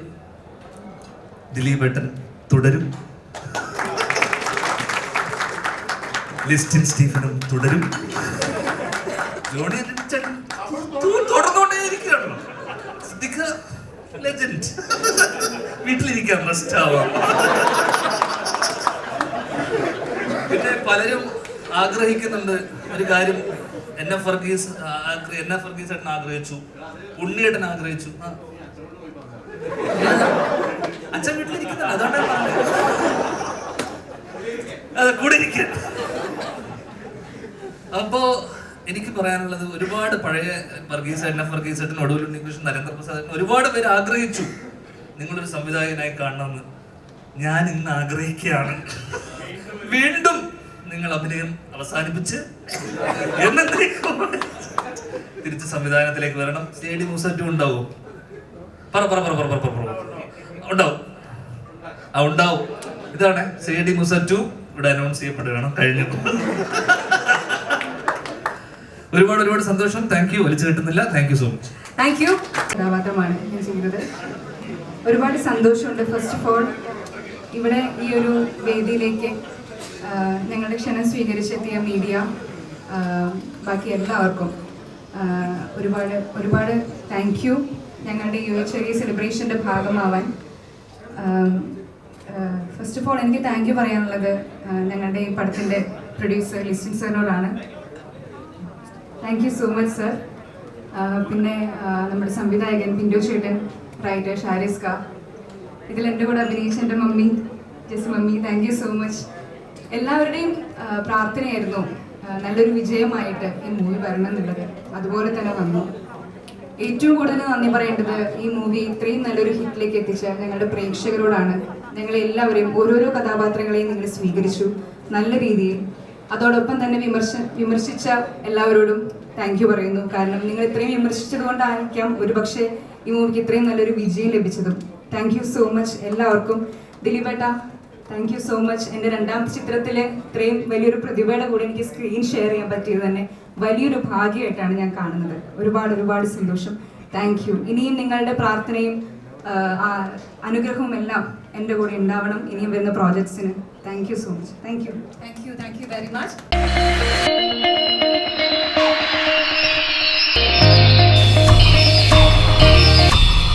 [SPEAKER 10] ദിലീപേട്ടൻ തുടരും, ലിസ്റ്റിൻ സ്റ്റീഫനും തുടരും, ജോണി ചേട്ടൻ തുടർന്നുകൊണ്ടേയിരിക്കുകയാണല്ലോ. ലെജൻഡ്. വീട്ടിലിരിക്കാം, റെസ്റ്റ് ആവാം. പിന്നെ പലരും ആഗ്രഹിക്കുന്നുണ്ട് ഒരു കാര്യം, എൻ എഫ് വർഗീസ് ഏട്ടൻ ആഗ്രഹിച്ചു, ഉണ്ണിയേട്ടൻ ആഗ്രഹിച്ചു. അച്ഛൻ വീട്ടിലിരിക്കുന്നില്ല, അതുകൊണ്ടാണ് പറഞ്ഞത്. അതെ, കൂടെ ഇരിക്കുക. അപ്പോ എനിക്ക് പറയാനുള്ളത്, ഒരുപാട് പഴയ വർഗീസ്, എൻ എഫ് വർഗീസ് ഏട്ടൻ, ഒടുവിൽ ഉണ്ണികൃഷ്ണൻ, നരേന്ദ്ര പ്രസാദ്, ഒരുപാട് പേര് ആഗ്രഹിച്ചു നിങ്ങളൊരു സംവിധായകനായി കാണണമെന്ന്. ഞാൻ ഇന്ന് ആഗ്രഹിക്കുകയാണ്, വീണ്ടും നിങ്ങൾ അഭിനയം അവസാനിപ്പിച്ച് തിരിച്ച് സംവിധാനത്തിലേക്ക് വരണം. CID Musa 2 ഉണ്ടാവും. ഉണ്ടാവും. ഉണ്ടാവും. ഇതാണ് CID Musa 2 ഇവിടെ അനൗൺസ് ചെയ്യപ്പെടുകയാണ്. കഴിഞ്ഞു. ഒരുപാട് ഒരുപാട് സന്തോഷം. Thank U. വലിച്ചു കിട്ടുന്നില്ല. Thank you so much.
[SPEAKER 11] Thank U. കഥാപാത്രമാണ് ഞാൻ ചെയ്തത്. ഒരുപാട് സന്തോഷമുണ്ട്. ഫസ്റ്റ് ഓഫ് ഓൾ ഇവിടെ ഈ ഒരു വേദിയിലേക്ക് ഞങ്ങളുടെ ക്ഷണം സ്വീകരിച്ചെത്തിയ മീഡിയ, ബാക്കി എല്ലാവർക്കും ഒരുപാട് ഒരുപാട് താങ്ക് യു. ഞങ്ങളുടെ ഈ ഒരു ചെറിയ സെലിബ്രേഷൻ്റെ ഭാഗമാവാൻ. ഫസ്റ്റ് ഓഫ് ഓൾ എനിക്ക് താങ്ക് യു പറയാനുള്ളത് ഞങ്ങളുടെ ഈ പടത്തിൻ്റെ പ്രൊഡ്യൂസർ ലിസ്റ്റിൻ സാറിനോടാണ്. Thank you so much sir. പിന്നെ നമ്മുടെ സംവിധായകൻ പിൻഡോ ചേട്ടൻ, റൈറ്റർ ഷാരിസ്ക, ഇതിൽ എൻ്റെ കൂടെ അഭിനയിച്ച എൻ്റെ mummy Jess mummy, thank you so much. എല്ലാവരുടെയും പ്രാർത്ഥനയായിരുന്നു നല്ലൊരു വിജയമായിട്ട് ഈ മൂവി വരണം എന്നുള്ളത്. അതുപോലെ തന്നെ വന്നു. ഏറ്റവും കൂടുതൽ നന്ദി പറയേണ്ടത് ഈ മൂവി ഇത്രയും നല്ലൊരു ഹിറ്റിലേക്ക് എത്തിച്ച ഞങ്ങളുടെ പ്രേക്ഷകരോടാണ്. ഞങ്ങളെല്ലാവരെയും ഓരോരോ കഥാപാത്രങ്ങളെയും നിങ്ങൾ സ്വീകരിച്ചു നല്ല രീതിയിൽ. അതോടൊപ്പം തന്നെ വിമർശിച്ച എല്ലാവരോടും താങ്ക് യു പറയുന്നു. കാരണം നിങ്ങൾ ഇത്രയും വിമർശിച്ചത് കൊണ്ടായിരിക്കാം ഒരുപക്ഷെ ഈ മൂവിക്ക് ഇത്രയും നല്ലൊരു വിജയം ലഭിച്ചതും. താങ്ക് യു സോ മച്ച് എല്ലാവർക്കും. ദിലീപേട്ട, താങ്ക് യു സോ മച്ച്. എൻ്റെ രണ്ടാമത്തെ ചിത്രത്തിൽ ഇത്രയും വലിയൊരു പ്രതിഭയുടെ കൂടെ എനിക്ക് സ്ക്രീൻ ഷെയർ ചെയ്യാൻ പറ്റിയത് തന്നെ വലിയൊരു ഭാഗ്യമായിട്ടാണ് ഞാൻ കാണുന്നത്. ഒരുപാട് ഒരുപാട് സന്തോഷം. Thank U. ഇനിയും നിങ്ങളുടെ പ്രാർത്ഥനയും അനുഗ്രഹവും എല്ലാം എൻ്റെ കൂടെ ഉണ്ടാവണം ഇനിയും വരുന്ന പ്രോജക്ട്സിന്. Thank you so much. Thank you.
[SPEAKER 1] Thank you very much.